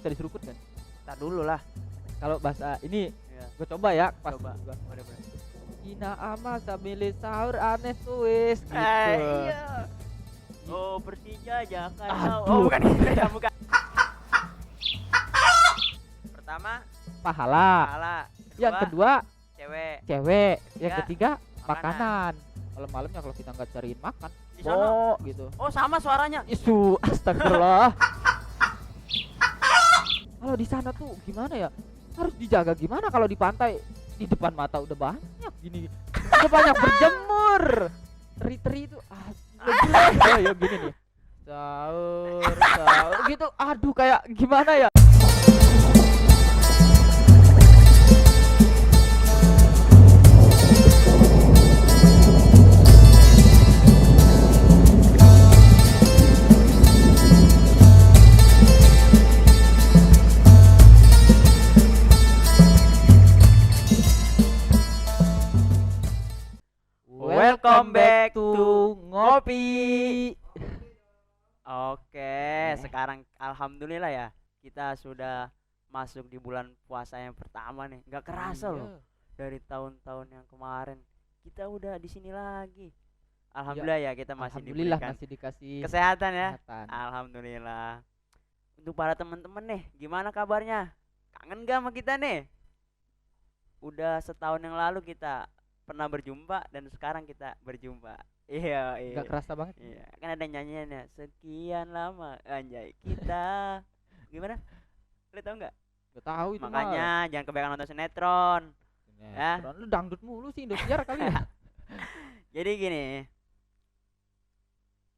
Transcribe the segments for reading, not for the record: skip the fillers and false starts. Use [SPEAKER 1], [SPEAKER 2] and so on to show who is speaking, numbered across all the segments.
[SPEAKER 1] Bisa diseruput kan?
[SPEAKER 2] Tar dulu lah.
[SPEAKER 1] Kalau bahasa ini
[SPEAKER 2] Iya.
[SPEAKER 1] gue coba ya pas
[SPEAKER 2] Coba.
[SPEAKER 1] gua.
[SPEAKER 2] Boleh.
[SPEAKER 1] Ina ama sambil sahur aneh tuis gitu.
[SPEAKER 2] Iya. Oh, Persija Jakarta.
[SPEAKER 1] Aduh.
[SPEAKER 2] Oh, bukan itu ya, bukan. Pertama,
[SPEAKER 1] Pahala.
[SPEAKER 2] pahala.
[SPEAKER 1] Yang kedua
[SPEAKER 2] cewek.
[SPEAKER 1] cewek. Yang
[SPEAKER 2] Ketiga,
[SPEAKER 1] ketiga
[SPEAKER 2] makanan.
[SPEAKER 1] makanan. Malamnya kalau kita nggak cariin makan,
[SPEAKER 2] Di sana.
[SPEAKER 1] gitu.
[SPEAKER 2] Oh, sama suaranya.
[SPEAKER 1] Isu, astagfirullah. Kalau di sana tuh gimana ya? Harus dijaga gimana kalau di pantai di depan mata udah banyak gini. Udah banyak berjemur. Teri-teri itu ya gini nih. Sahur gitu. Aduh kayak gimana ya?
[SPEAKER 2] Welcome back to
[SPEAKER 1] Ngopi.
[SPEAKER 2] Oke, sekarang alhamdulillah ya, kita sudah masuk di bulan puasa yang pertama nih. Nggak kerasa
[SPEAKER 1] Iya.
[SPEAKER 2] loh, dari tahun-tahun yang kemarin kita udah di sini lagi. Alhamdulillah ya, kita masih
[SPEAKER 1] Alhamdulillah
[SPEAKER 2] diberikan
[SPEAKER 1] masih dikasih
[SPEAKER 2] kesehatan ya.
[SPEAKER 1] kesehatan.
[SPEAKER 2] Alhamdulillah. Untuk para teman-teman nih, gimana kabarnya? Kangen gak sama kita nih? Udah setahun yang lalu kita pernah berjumpa dan sekarang kita berjumpa. Iya, iya.
[SPEAKER 1] Gak kerasa banget.
[SPEAKER 2] Iya, kan ada nyanyiannya. Sekian lama anjay kita. Gimana? Lu tahu nggak?
[SPEAKER 1] Gak tahu itu
[SPEAKER 2] Makanya jangan kebanyakan nonton sinetron. ya.
[SPEAKER 1] Lu dangdut mulu sih Indosiar kali ya.
[SPEAKER 2] Jadi gini.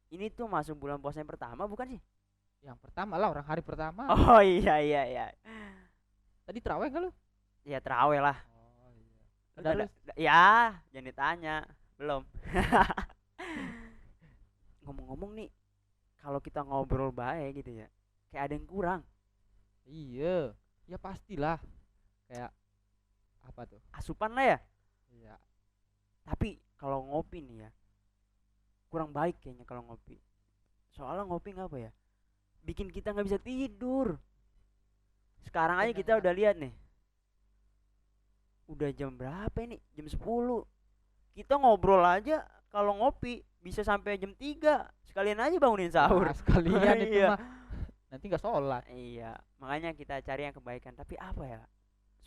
[SPEAKER 2] Ini tuh masuk bulan puasa yang pertama bukan sih?
[SPEAKER 1] Yang pertama lah, orang hari pertama.
[SPEAKER 2] Oh iya.
[SPEAKER 1] Tadi terawih gak lu?
[SPEAKER 2] Ya terawih lah.
[SPEAKER 1] Oh iya.
[SPEAKER 2] Lu
[SPEAKER 1] Udah lu
[SPEAKER 2] ya, jangan ditanya. Belum. Ngomong-ngomong nih, kalau kita ngobrol baik gitu ya, kayak ada yang kurang.
[SPEAKER 1] Iya. Ya pastilah. Kayak apa tuh?
[SPEAKER 2] Asupan lah ya.
[SPEAKER 1] Iya.
[SPEAKER 2] Tapi kalau ngopi nih ya, kurang baik kayaknya kalau ngopi. Soalnya ngopi ngapa ya? Bikin kita nggak bisa tidur. Sekarang aja kita udah lihat nih. Udah jam berapa ini? Jam 10. Kita ngobrol aja kalau ngopi bisa sampai jam 3. Sekalian aja bangunin sahur.
[SPEAKER 1] Nah, sekalian itu
[SPEAKER 2] Iya.
[SPEAKER 1] mah. Nanti gak sholat.
[SPEAKER 2] Iya, makanya kita cari yang kebaikan. Tapi apa ya?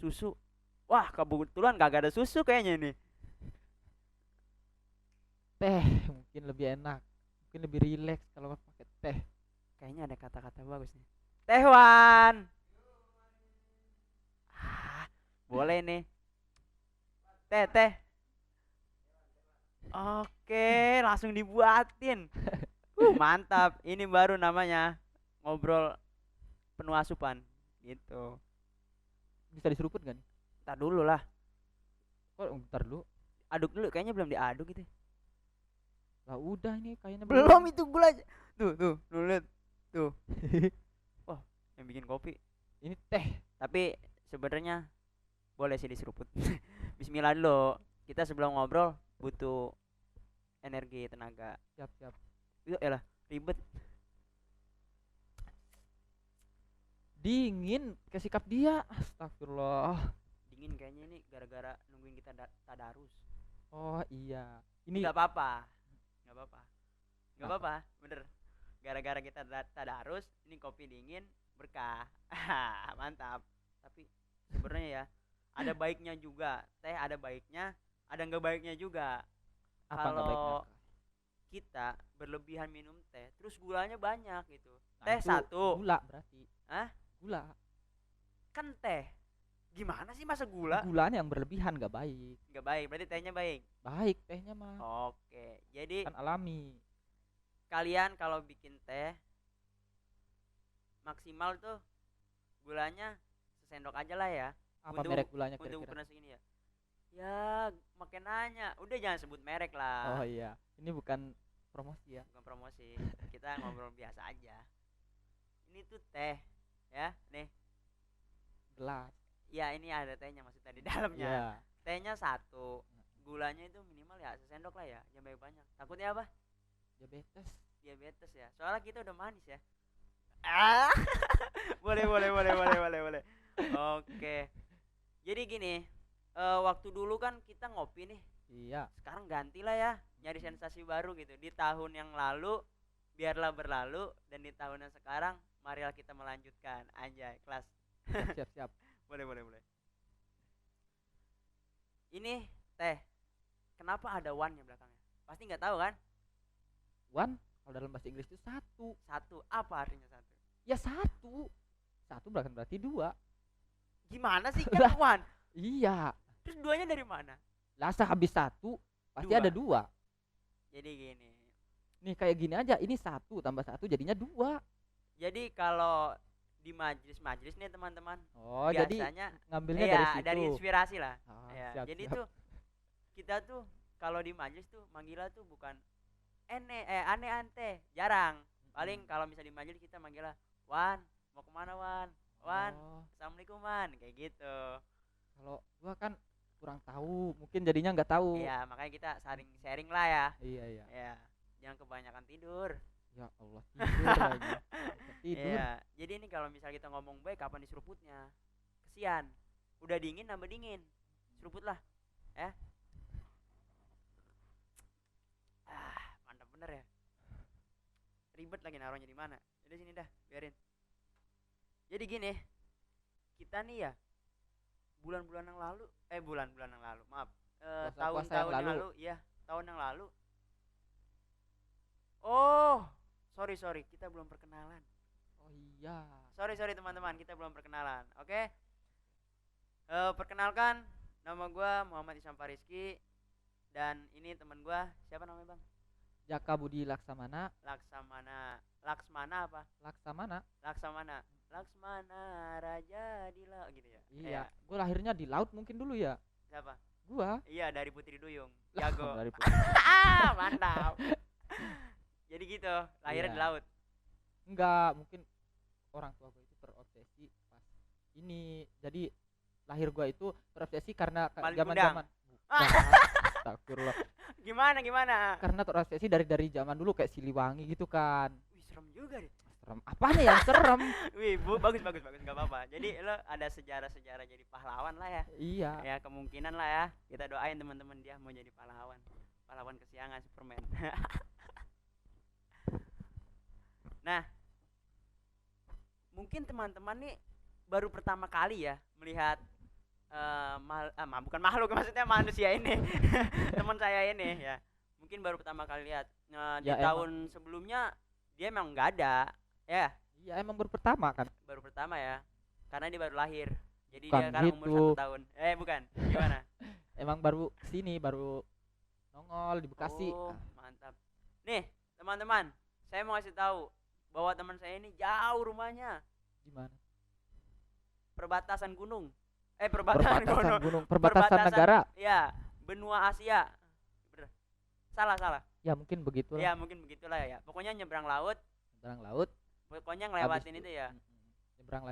[SPEAKER 2] Susu. Wah, kebetulan gak ada susu kayaknya nih.
[SPEAKER 1] Teh mungkin lebih enak. Mungkin lebih rileks kalau pakai teh.
[SPEAKER 2] Kayaknya ada kata-kata bagus nih. Tehwan. Boleh nih. Teh. Oke, langsung dibuatin. Mantap. Ini baru namanya ngobrol penuh asupan gitu.
[SPEAKER 1] Bisa diseruput kan?
[SPEAKER 2] Ntar dulu lah.
[SPEAKER 1] Kok bentar dulu.
[SPEAKER 2] Aduk dulu, kayaknya belum diaduk gitu.
[SPEAKER 1] Lah udah ini kayaknya
[SPEAKER 2] Belum itu gula. Tuh, lu lihat. Tuh. Wah, yang bikin kopi.
[SPEAKER 1] Ini teh.
[SPEAKER 2] Tapi sebenarnya boleh sih diseruput. Bismillah dulu. Kita sebelum ngobrol butuh energi, tenaga.
[SPEAKER 1] Siap.
[SPEAKER 2] Itu elah ribet.
[SPEAKER 1] Dingin ke sikap dia. Astagfirullah.
[SPEAKER 2] Dingin kayaknya ini gara-gara nungguin kita tadarus.
[SPEAKER 1] Oh iya. Ini
[SPEAKER 2] Nggak apa-apa. Nggak apa-apa, bener. Gara-gara kita tadarus, ini kopi dingin berkah. Mantap. Tapi sebenarnya ya ada baiknya juga. Teh ada baiknya, ada nggak baiknya juga.
[SPEAKER 1] apa nggak baiknya?
[SPEAKER 2] Kalau kita berlebihan minum teh, terus gulanya banyak gitu.
[SPEAKER 1] Nah,
[SPEAKER 2] Teh
[SPEAKER 1] itu
[SPEAKER 2] satu.
[SPEAKER 1] Gula berarti.
[SPEAKER 2] Hah?
[SPEAKER 1] Gula.
[SPEAKER 2] Kan teh. Gimana sih masa gula?
[SPEAKER 1] Gulanya yang berlebihan nggak baik.
[SPEAKER 2] Nggak baik, berarti tehnya baik.
[SPEAKER 1] Baik tehnya mah.
[SPEAKER 2] Oke, jadi
[SPEAKER 1] Kan alami.
[SPEAKER 2] kalian kalau bikin teh maksimal tuh gulanya sesendok aja lah ya.
[SPEAKER 1] Apa
[SPEAKER 2] Untuk-
[SPEAKER 1] merek gulanya
[SPEAKER 2] Untuk
[SPEAKER 1] kira-kira?
[SPEAKER 2] ukuran segini ya. Ya, makin nanya. Udah jangan sebut merek lah.
[SPEAKER 1] Oh iya. Ini bukan promosi ya.
[SPEAKER 2] Bukan promosi. Kita ngobrol biasa aja. Ini tuh teh, ya. Nih.
[SPEAKER 1] Gelas.
[SPEAKER 2] Ya, ini ada tehnya maksudnya di dalamnya.
[SPEAKER 1] Iya.
[SPEAKER 2] Tehnya satu. Gulanya itu minimal ya sesendok lah ya. Jangan banyak. Takutnya apa?
[SPEAKER 1] Diabetes.
[SPEAKER 2] Diabetes ya. Soalnya kita udah manis ya. Boleh, boleh, boleh, boleh, boleh, boleh. Oke. Jadi gini, waktu dulu kan kita ngopi nih.
[SPEAKER 1] Iya.
[SPEAKER 2] Sekarang gantilah ya, nyari sensasi baru gitu. Di tahun yang lalu biarlah berlalu, dan di tahun yang sekarang marilah kita melanjutkan. Anjay, kelas.
[SPEAKER 1] Siap, siap, siap.
[SPEAKER 2] Boleh, boleh, boleh. Ini teh, kenapa ada one-nya belakangnya? Pasti nggak tahu kan?
[SPEAKER 1] One kalau dalam bahasa Inggris itu satu.
[SPEAKER 2] Satu, apa artinya satu?
[SPEAKER 1] Ya satu. Satu bukan berarti dua.
[SPEAKER 2] Gimana sih kan one?
[SPEAKER 1] Iya.
[SPEAKER 2] Terus duanya dari mana?
[SPEAKER 1] Lah habis satu pasti
[SPEAKER 2] Dua.
[SPEAKER 1] ada dua.
[SPEAKER 2] Jadi gini.
[SPEAKER 1] Nih kayak gini aja, ini satu tambah satu jadinya dua.
[SPEAKER 2] Jadi kalau di majelis-majelis nih teman-teman,
[SPEAKER 1] Oh, jadi
[SPEAKER 2] biasanya
[SPEAKER 1] ngambilnya
[SPEAKER 2] iya,
[SPEAKER 1] dari situ.
[SPEAKER 2] dari inspirasi lah.
[SPEAKER 1] Ah,
[SPEAKER 2] Ya,
[SPEAKER 1] siap,
[SPEAKER 2] jadi
[SPEAKER 1] siap.
[SPEAKER 2] tuh kita tuh kalau di majelis tuh manggilnya tuh bukan ane ante, jarang. Paling kalau misalnya di majelis kita manggilnya Wan, mau kemana Wan? Wan,
[SPEAKER 1] Oh,
[SPEAKER 2] assalamualaikum Wan, kayak gitu.
[SPEAKER 1] kalau gua kan kurang tahu, mungkin jadinya nggak tahu.
[SPEAKER 2] Iya, makanya kita saling sharing lah ya.
[SPEAKER 1] Iya, iya.
[SPEAKER 2] Ya, jangan kebanyakan tidur.
[SPEAKER 1] Ya Allah, tidur lagi. Bisa tidur.
[SPEAKER 2] Iya, jadi ini kalau misalnya kita ngomong baik, kapan diseruputnya? Kesian, udah dingin nambah dingin, seruput lah, ya. Mantap bener ya. Ribet lagi naruhnya di mana? Jadi sini dah, biarin. Jadi gini, kita nih ya bulan-bulan yang lalu, bulan-bulan yang lalu, maaf,
[SPEAKER 1] Puasa-puasa
[SPEAKER 2] tahun-tahun
[SPEAKER 1] yang
[SPEAKER 2] yang
[SPEAKER 1] lalu.
[SPEAKER 2] lalu, ya, tahun yang lalu. Oh, sorry, kita belum perkenalan.
[SPEAKER 1] Oh iya.
[SPEAKER 2] Sorry teman-teman, kita belum perkenalan. Oke. Perkenalkan, nama gua Muhammad Isam Fariski, dan ini teman gua, siapa namanya Bang?
[SPEAKER 1] Jaka Budi Laksamana.
[SPEAKER 2] Laksmana apa?
[SPEAKER 1] Laksamana.
[SPEAKER 2] Laksmana Raja di laut gitu ya.
[SPEAKER 1] Iya. Gue lahirnya di laut mungkin dulu ya.
[SPEAKER 2] Siapa?
[SPEAKER 1] Gua.
[SPEAKER 2] Iya, dari Putri Duyung.
[SPEAKER 1] Lah,
[SPEAKER 2] Jago.
[SPEAKER 1] dari
[SPEAKER 2] Mantap. Jadi gitu, lahirnya
[SPEAKER 1] Iya.
[SPEAKER 2] di laut.
[SPEAKER 1] Enggak, mungkin orang tua gue itu terobsesi pas ini. Jadi lahir gue itu terobsesi karena
[SPEAKER 2] Malin
[SPEAKER 1] zaman-zaman.
[SPEAKER 2] Ah.
[SPEAKER 1] Astagfirullah.
[SPEAKER 2] Gimana?
[SPEAKER 1] Karena terobsesi dari zaman dulu kayak Siliwangi gitu kan.
[SPEAKER 2] Wih, serem juga deh.
[SPEAKER 1] Serem. Apanya yang serem?
[SPEAKER 2] Wih, bagus, nggak apa-apa. Jadi lo ada sejarah-sejarah jadi pahlawan lah ya.
[SPEAKER 1] Iya.
[SPEAKER 2] Ya kemungkinan lah ya. Kita doain teman-teman dia mau jadi pahlawan. Pahlawan kesiangan Superman. Nah, mungkin teman-teman nih baru pertama kali ya melihat bukan makhluk, maksudnya manusia ini. Teman saya ini ya. Mungkin baru pertama kali lihat. Di
[SPEAKER 1] Ya,
[SPEAKER 2] tahun sebelumnya dia emang nggak ada. Ya,
[SPEAKER 1] Iya emang baru pertama kan.
[SPEAKER 2] baru pertama ya. Karena dia baru lahir. Jadi
[SPEAKER 1] Bukan
[SPEAKER 2] dia sekarang umur
[SPEAKER 1] gitu.
[SPEAKER 2] 1 tahun. Bukan. Gimana?
[SPEAKER 1] Emang baru sini, baru nongol di Bekasi.
[SPEAKER 2] Oh, mantap. Nih, teman-teman, saya mau kasih tahu bahwa teman saya ini jauh rumahnya,
[SPEAKER 1] Gimana?
[SPEAKER 2] perbatasan gunung. Perbatasan
[SPEAKER 1] Perbatasan
[SPEAKER 2] gunung.
[SPEAKER 1] gunung, perbatasan negara.
[SPEAKER 2] Ya, benua Asia. Bener. Salah.
[SPEAKER 1] Ya mungkin begitulah.
[SPEAKER 2] Ya, mungkin begitulah ya. Pokoknya nyebrang laut,
[SPEAKER 1] Nyebrang laut.
[SPEAKER 2] pokoknya
[SPEAKER 1] habis
[SPEAKER 2] ngelewatin itu ya.
[SPEAKER 1] Nyebrang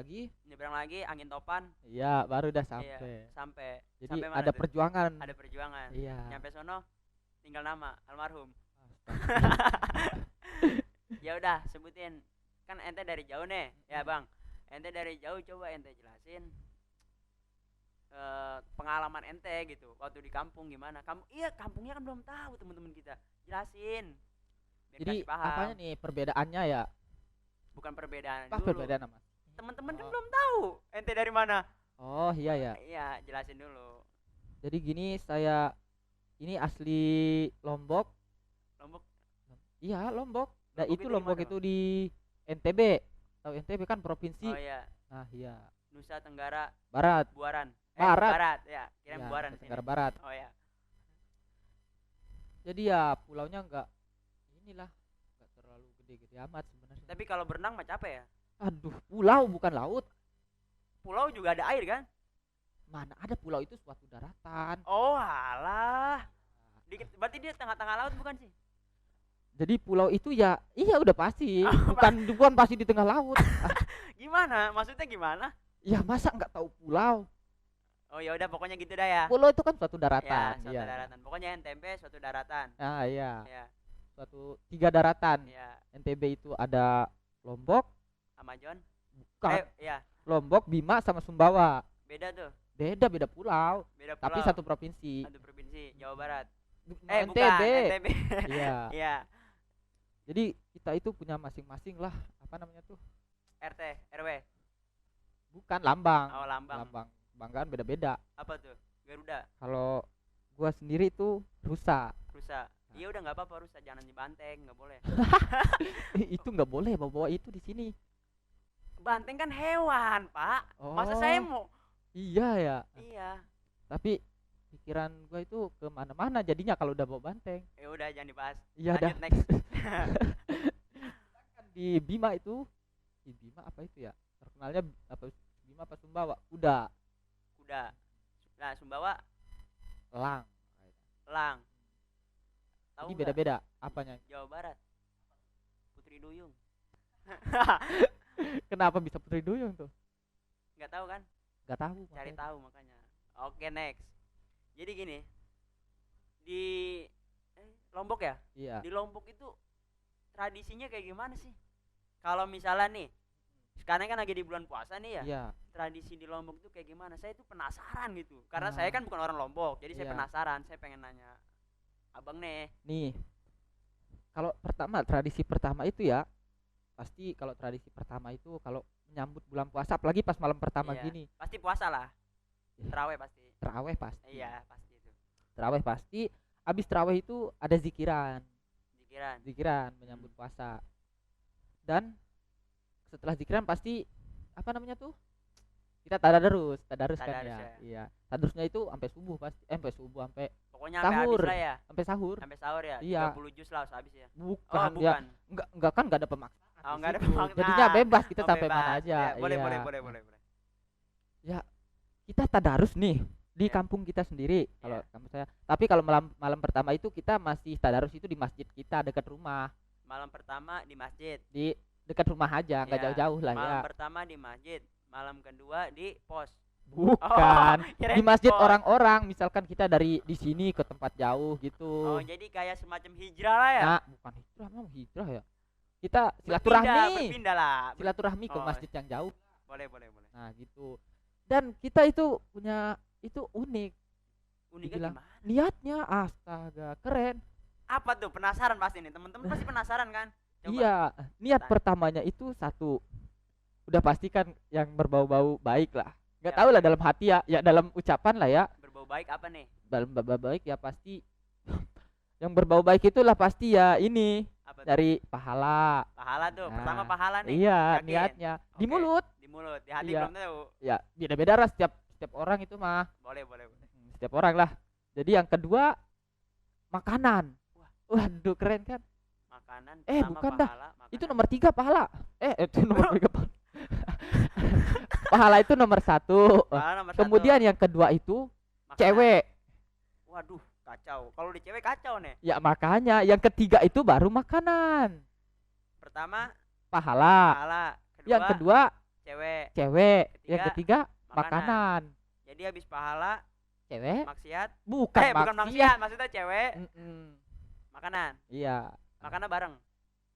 [SPEAKER 1] lagi.
[SPEAKER 2] Angin topan.
[SPEAKER 1] Iya, baru udah
[SPEAKER 2] Iya,
[SPEAKER 1] sampai.
[SPEAKER 2] sampai
[SPEAKER 1] Jadi
[SPEAKER 2] sampai mana
[SPEAKER 1] ada
[SPEAKER 2] tuh?
[SPEAKER 1] perjuangan.
[SPEAKER 2] Ada perjuangan.
[SPEAKER 1] Iya.
[SPEAKER 2] Nyampe sono tinggal nama almarhum.
[SPEAKER 1] Astaga.
[SPEAKER 2] Ya udah, sebutin. Kan ente dari jauh nih, ya Bang. Ente dari jauh, coba ente jelasin pengalaman ente gitu waktu di kampung gimana. Kampungnya kan belum tahu teman-teman kita. Jelasin. Biar
[SPEAKER 1] Jadi
[SPEAKER 2] kasih paham.
[SPEAKER 1] apanya nih perbedaannya ya?
[SPEAKER 2] Bukan perbedaan
[SPEAKER 1] Apa
[SPEAKER 2] dulu.
[SPEAKER 1] perbedaan Mas?
[SPEAKER 2] Teman-teman kan
[SPEAKER 1] Oh.
[SPEAKER 2] belum tahu ente dari mana.
[SPEAKER 1] Oh iya ya.
[SPEAKER 2] Iya, jelasin dulu.
[SPEAKER 1] Jadi gini, saya ini asli Lombok.
[SPEAKER 2] Lombok.
[SPEAKER 1] Iya, Lombok. Nah,
[SPEAKER 2] Lombok
[SPEAKER 1] itu
[SPEAKER 2] itu
[SPEAKER 1] Lombok
[SPEAKER 2] di mana,
[SPEAKER 1] itu di NTB. Tahu NTB kan provinsi.
[SPEAKER 2] Oh iya,
[SPEAKER 1] Nah, iya.
[SPEAKER 2] Nusa Tenggara
[SPEAKER 1] Barat.
[SPEAKER 2] Buaran.
[SPEAKER 1] Barat.
[SPEAKER 2] Barat ya, kirim
[SPEAKER 1] Ya,
[SPEAKER 2] Buaran
[SPEAKER 1] Nusa
[SPEAKER 2] sini.
[SPEAKER 1] Tenggara Barat.
[SPEAKER 2] Oh ya.
[SPEAKER 1] Jadi ya pulaunya enggak terlalu gede-gede amat sebenarnya.
[SPEAKER 2] Tapi kalau berenang mah capek ya.
[SPEAKER 1] Aduh, pulau bukan laut.
[SPEAKER 2] Pulau juga ada air kan?
[SPEAKER 1] Mana ada pulau itu suatu daratan.
[SPEAKER 2] Oh alah. Berarti dia tengah-tengah laut bukan sih?
[SPEAKER 1] Jadi pulau itu ya iya udah pasti, bukan pasti di tengah laut.
[SPEAKER 2] Gimana? Maksudnya gimana?
[SPEAKER 1] Ya masa nggak tahu pulau?
[SPEAKER 2] Oh ya udah, pokoknya gitu dah ya.
[SPEAKER 1] Pulau itu kan suatu
[SPEAKER 2] Ya,
[SPEAKER 1] daratan.
[SPEAKER 2] suatu
[SPEAKER 1] Iya.
[SPEAKER 2] daratan. Pokoknya NTB suatu daratan.
[SPEAKER 1] Nah, iya.
[SPEAKER 2] Ya,
[SPEAKER 1] Suatu 3 daratan.
[SPEAKER 2] ya.
[SPEAKER 1] NTB itu ada Lombok,
[SPEAKER 2] Amazon.
[SPEAKER 1] Bukan.
[SPEAKER 2] Ya,
[SPEAKER 1] Lombok, Bima sama Sumbawa.
[SPEAKER 2] beda tuh.
[SPEAKER 1] Beda pulau,
[SPEAKER 2] Beda
[SPEAKER 1] tapi
[SPEAKER 2] pulau.
[SPEAKER 1] satu provinsi.
[SPEAKER 2] Satu provinsi, Jawa Barat.
[SPEAKER 1] NTB.
[SPEAKER 2] Bukan, NTB.
[SPEAKER 1] Iya.
[SPEAKER 2] Iya,
[SPEAKER 1] Jadi kita itu punya masing-masing lah, apa namanya tuh?
[SPEAKER 2] RT, RW.
[SPEAKER 1] Bukan lambang.
[SPEAKER 2] Oh, lambang.
[SPEAKER 1] Lambang. Kebanggaan beda-beda.
[SPEAKER 2] Apa tuh? Garuda,
[SPEAKER 1] Kalau gua sendiri tuh rusa.
[SPEAKER 2] rusa. Iya udah nggak apa-apa rusa, jangan dibanteng, nggak boleh.
[SPEAKER 1] Itu nggak boleh bawa itu di sini.
[SPEAKER 2] Banteng kan hewan, Pak. Masa
[SPEAKER 1] Oh.
[SPEAKER 2] saya mau?
[SPEAKER 1] Iya ya.
[SPEAKER 2] Iya.
[SPEAKER 1] Tapi pikiran gua itu kemana-mana jadinya kalau udah bawa banteng.
[SPEAKER 2] Ya udah jangan dibahas.
[SPEAKER 1] Iya dah.
[SPEAKER 2] Lanjut next.
[SPEAKER 1] Di Bima itu, di Bima apa itu ya? Terkenalnya apa? Bima apa Sumbawa? Kuda,
[SPEAKER 2] Kuda. Nah, Sumbawa,
[SPEAKER 1] elang.
[SPEAKER 2] elang. Tahu
[SPEAKER 1] Jadi
[SPEAKER 2] nggak?
[SPEAKER 1] beda-beda apanya?
[SPEAKER 2] Jawa Barat. Putri Duyung.
[SPEAKER 1] Kenapa bisa Putri Duyung tuh?
[SPEAKER 2] Nggak tahu kan?
[SPEAKER 1] Gak tahu.
[SPEAKER 2] Cari
[SPEAKER 1] makanya.
[SPEAKER 2] tahu makanya. Oke, next. Jadi gini, di Lombok ya?
[SPEAKER 1] Iya.
[SPEAKER 2] Di Lombok itu tradisinya kayak gimana sih? Kalau misalnya nih, sekarang kan lagi di bulan puasa nih ya.
[SPEAKER 1] Iya.
[SPEAKER 2] Tradisi di Lombok itu kayak gimana? Saya itu penasaran gitu. Karena
[SPEAKER 1] Ah.
[SPEAKER 2] saya kan bukan orang Lombok, jadi saya
[SPEAKER 1] Iya.
[SPEAKER 2] penasaran. Saya pengen nanya abang nih.
[SPEAKER 1] Nih. Kalau pertama tradisi pertama itu ya, pasti kalau tradisi pertama itu kalau menyambut bulan puasa apalagi pas malam pertama
[SPEAKER 2] Iya,
[SPEAKER 1] gini,
[SPEAKER 2] pasti puasa lah.
[SPEAKER 1] Iya.
[SPEAKER 2] Terawih pasti.
[SPEAKER 1] terawih pasti.
[SPEAKER 2] Iya, pasti itu.
[SPEAKER 1] Terawih pasti. Habis terawih itu ada zikiran.
[SPEAKER 2] Pikiran.
[SPEAKER 1] Zikiran menyambut puasa. Dan setelah zikiran pasti apa namanya tuh? Kita tadarus kan
[SPEAKER 2] Tadarus
[SPEAKER 1] ya.
[SPEAKER 2] ya.
[SPEAKER 1] Iya. Tadarusnya itu sampai subuh pasti. Sampai subuh sampai
[SPEAKER 2] Pokoknya sampai
[SPEAKER 1] sahur.
[SPEAKER 2] habis lah ya.
[SPEAKER 1] Sampai sahur.
[SPEAKER 2] Sampai sahur ya.
[SPEAKER 1] Iya.
[SPEAKER 2] 30 jus lah harus habis ya.
[SPEAKER 1] Bukan,
[SPEAKER 2] Oh,
[SPEAKER 1] ya.
[SPEAKER 2] bukan.
[SPEAKER 1] Enggak kan enggak ada pemaksaan.
[SPEAKER 2] Oh,
[SPEAKER 1] di
[SPEAKER 2] nggak ada
[SPEAKER 1] situ.
[SPEAKER 2] pemaksaan.
[SPEAKER 1] Jadinya bebas kita
[SPEAKER 2] Oh,
[SPEAKER 1] sampai mana
[SPEAKER 2] bebas.
[SPEAKER 1] aja.
[SPEAKER 2] Ya, boleh,
[SPEAKER 1] Iya.
[SPEAKER 2] boleh, boleh, boleh.
[SPEAKER 1] Ya, kita tadarus nih di
[SPEAKER 2] Iya.
[SPEAKER 1] kampung kita sendiri kalau
[SPEAKER 2] Iya.
[SPEAKER 1] kampung saya. Tapi kalau malam pertama itu kita masih tadarus itu di masjid kita dekat rumah,
[SPEAKER 2] Malam pertama di masjid.
[SPEAKER 1] di dekat rumah aja, nggak
[SPEAKER 2] Iya.
[SPEAKER 1] jauh-jauh lah
[SPEAKER 2] Malam
[SPEAKER 1] ya.
[SPEAKER 2] pertama di masjid. Malam kedua di pos.
[SPEAKER 1] Bukan.
[SPEAKER 2] kirain
[SPEAKER 1] Di masjid
[SPEAKER 2] pos.
[SPEAKER 1] orang-orang, misalkan kita dari di sini ke tempat jauh gitu.
[SPEAKER 2] Oh, jadi kayak semacam hijrah lah ya.
[SPEAKER 1] Nah, bukan hijrah, mau hijrah ya. Kita
[SPEAKER 2] Berpindah,
[SPEAKER 1] silaturahmi.
[SPEAKER 2] berpindah lah.
[SPEAKER 1] Silaturahmi ke
[SPEAKER 2] Oh,
[SPEAKER 1] masjid yang jauh.
[SPEAKER 2] Boleh, boleh, boleh.
[SPEAKER 1] Nah, gitu. Dan kita itu punya itu unik.
[SPEAKER 2] Uniknya
[SPEAKER 1] Dibilang,
[SPEAKER 2] gimana?
[SPEAKER 1] niatnya astaga, keren.
[SPEAKER 2] Apa tuh? Penasaran pasti nih. Teman-teman pasti penasaran kan? Coba.
[SPEAKER 1] Iya, niat
[SPEAKER 2] Tanya.
[SPEAKER 1] pertamanya itu satu. Udah pasti kan yang berbau-bau baik lah. Nggak
[SPEAKER 2] Ya,
[SPEAKER 1] tahu lah
[SPEAKER 2] oke.
[SPEAKER 1] dalam hati ya, ya dalam ucapan lah ya.
[SPEAKER 2] Berbau baik apa nih?
[SPEAKER 1] Dalam berbau baik ya pasti yang berbau baik itulah pasti ya ini
[SPEAKER 2] Apa tuh?
[SPEAKER 1] dari pahala.
[SPEAKER 2] Pahala tuh.
[SPEAKER 1] Nah,
[SPEAKER 2] Pertama pahala nih.
[SPEAKER 1] Iya,
[SPEAKER 2] Yakin?
[SPEAKER 1] niatnya di
[SPEAKER 2] Oke.
[SPEAKER 1] mulut.
[SPEAKER 2] Di mulut, di hati
[SPEAKER 1] Iya.
[SPEAKER 2] belum tahu.
[SPEAKER 1] Ya, beda-beda lah setiap orang itu mah.
[SPEAKER 2] Boleh, boleh, boleh.
[SPEAKER 1] Setiap orang lah. Jadi yang kedua makanan.
[SPEAKER 2] Wah.
[SPEAKER 1] Waduh, keren kan?
[SPEAKER 2] Makanan pertama
[SPEAKER 1] bukan dah.
[SPEAKER 2] pahala,
[SPEAKER 1] Itu
[SPEAKER 2] makanan.
[SPEAKER 1] nomor 3 pahala. Itu nomor 3 pahala. Pahala itu nomor 1.
[SPEAKER 2] Pahala nomor
[SPEAKER 1] Kemudian
[SPEAKER 2] satu.
[SPEAKER 1] yang kedua itu
[SPEAKER 2] Makanan.
[SPEAKER 1] cewek.
[SPEAKER 2] Waduh, kacau. Kalau di cewek kacau nih.
[SPEAKER 1] Ya makanya yang ketiga itu baru makanan.
[SPEAKER 2] Pertama
[SPEAKER 1] Pahala.
[SPEAKER 2] pahala,
[SPEAKER 1] Yang kedua
[SPEAKER 2] cewek,
[SPEAKER 1] cewek. Yang
[SPEAKER 2] Ketiga,
[SPEAKER 1] ketiga makanan.
[SPEAKER 2] Jadi habis pahala
[SPEAKER 1] Cewek
[SPEAKER 2] maksiat.
[SPEAKER 1] bukan
[SPEAKER 2] Bukan maksiat, maksudnya cewek,
[SPEAKER 1] Mm-mm.
[SPEAKER 2] makanan.
[SPEAKER 1] Iya.
[SPEAKER 2] Makanan bareng.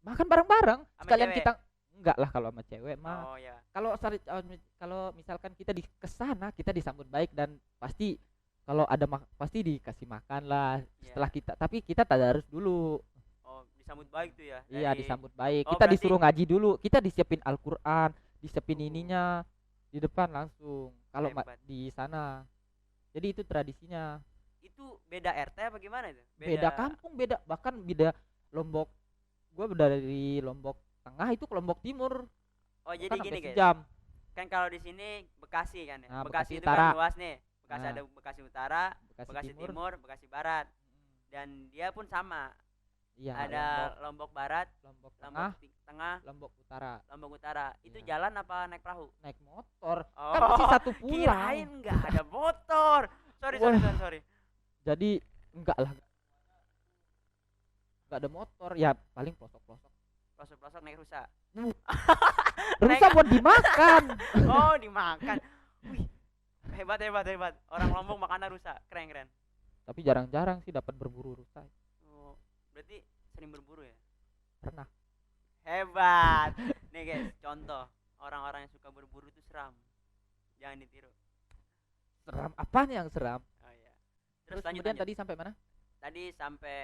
[SPEAKER 1] Makan bareng-bareng.
[SPEAKER 2] Sama
[SPEAKER 1] Sekalian
[SPEAKER 2] cewek?
[SPEAKER 1] kita enggak lah kalau sama cewek mah.
[SPEAKER 2] Oh ya.
[SPEAKER 1] Kalau misalkan kita di kesana kita disambut baik dan pasti kalau ada pasti dikasih makan lah
[SPEAKER 2] Iya.
[SPEAKER 1] setelah kita, tapi kita tadarus dulu.
[SPEAKER 2] Oh, disambut baik tuh ya.
[SPEAKER 1] Iya,
[SPEAKER 2] dari-
[SPEAKER 1] disambut baik.
[SPEAKER 2] Oh,
[SPEAKER 1] Kita
[SPEAKER 2] berarti-
[SPEAKER 1] disuruh ngaji dulu. Kita disiapin Al-Qur'an, disiapin
[SPEAKER 2] Oh.
[SPEAKER 1] ininya di depan langsung. Kalau
[SPEAKER 2] Hebat.
[SPEAKER 1] di sana. Jadi itu tradisinya.
[SPEAKER 2] Itu beda RT apa gimana itu?
[SPEAKER 1] Beda kampung, beda bahkan beda Lombok. Gua dari Lombok Tengah itu ke Lombok Timur.
[SPEAKER 2] Oh, jadi
[SPEAKER 1] Kan
[SPEAKER 2] gini
[SPEAKER 1] sampai
[SPEAKER 2] guys.
[SPEAKER 1] sejam.
[SPEAKER 2] Kan kalau di sini Bekasi kan ya.
[SPEAKER 1] Nah,
[SPEAKER 2] Bekasi
[SPEAKER 1] Bekasi
[SPEAKER 2] itu
[SPEAKER 1] Utara.
[SPEAKER 2] kan luas nih. Bekasi
[SPEAKER 1] Nah.
[SPEAKER 2] ada Bekasi Utara,
[SPEAKER 1] Bekasi,
[SPEAKER 2] Bekasi
[SPEAKER 1] Timur.
[SPEAKER 2] Timur, Bekasi Barat. Dan dia pun sama.
[SPEAKER 1] Iya,
[SPEAKER 2] Ada Lombok Barat,
[SPEAKER 1] Lombok
[SPEAKER 2] Lombok
[SPEAKER 1] Tengah,
[SPEAKER 2] Tengah,
[SPEAKER 1] Lombok Utara.
[SPEAKER 2] Lombok Utara. Itu
[SPEAKER 1] Iya.
[SPEAKER 2] jalan apa naik perahu?
[SPEAKER 1] Naik motor.
[SPEAKER 2] Oh,
[SPEAKER 1] Kan masih satu pulau.
[SPEAKER 2] kirain nggak ada motor. Sorry,
[SPEAKER 1] Wah.
[SPEAKER 2] sorry.
[SPEAKER 1] Jadi enggak lah. Enggak ada motor, ya paling pelosok-pelosok.
[SPEAKER 2] Pelosok-pelosok naik rusa.
[SPEAKER 1] Rusa buat dimakan.
[SPEAKER 2] Oh, dimakan. Wih, hebat, hebat, hebat. Orang Lombok makannya rusa. Keren, keren.
[SPEAKER 1] Tapi jarang-jarang sih dapat berburu rusa.
[SPEAKER 2] Oh, berarti sering berburu ya?
[SPEAKER 1] Pernah.
[SPEAKER 2] Hebat. Nih guys, contoh orang-orang yang suka berburu itu seram. Jangan ditiru.
[SPEAKER 1] Seram apaan yang seram?
[SPEAKER 2] Oh iya.
[SPEAKER 1] Terus
[SPEAKER 2] Lanjut,
[SPEAKER 1] kemudian
[SPEAKER 2] lanjut.
[SPEAKER 1] tadi sampai mana?
[SPEAKER 2] Tadi sampai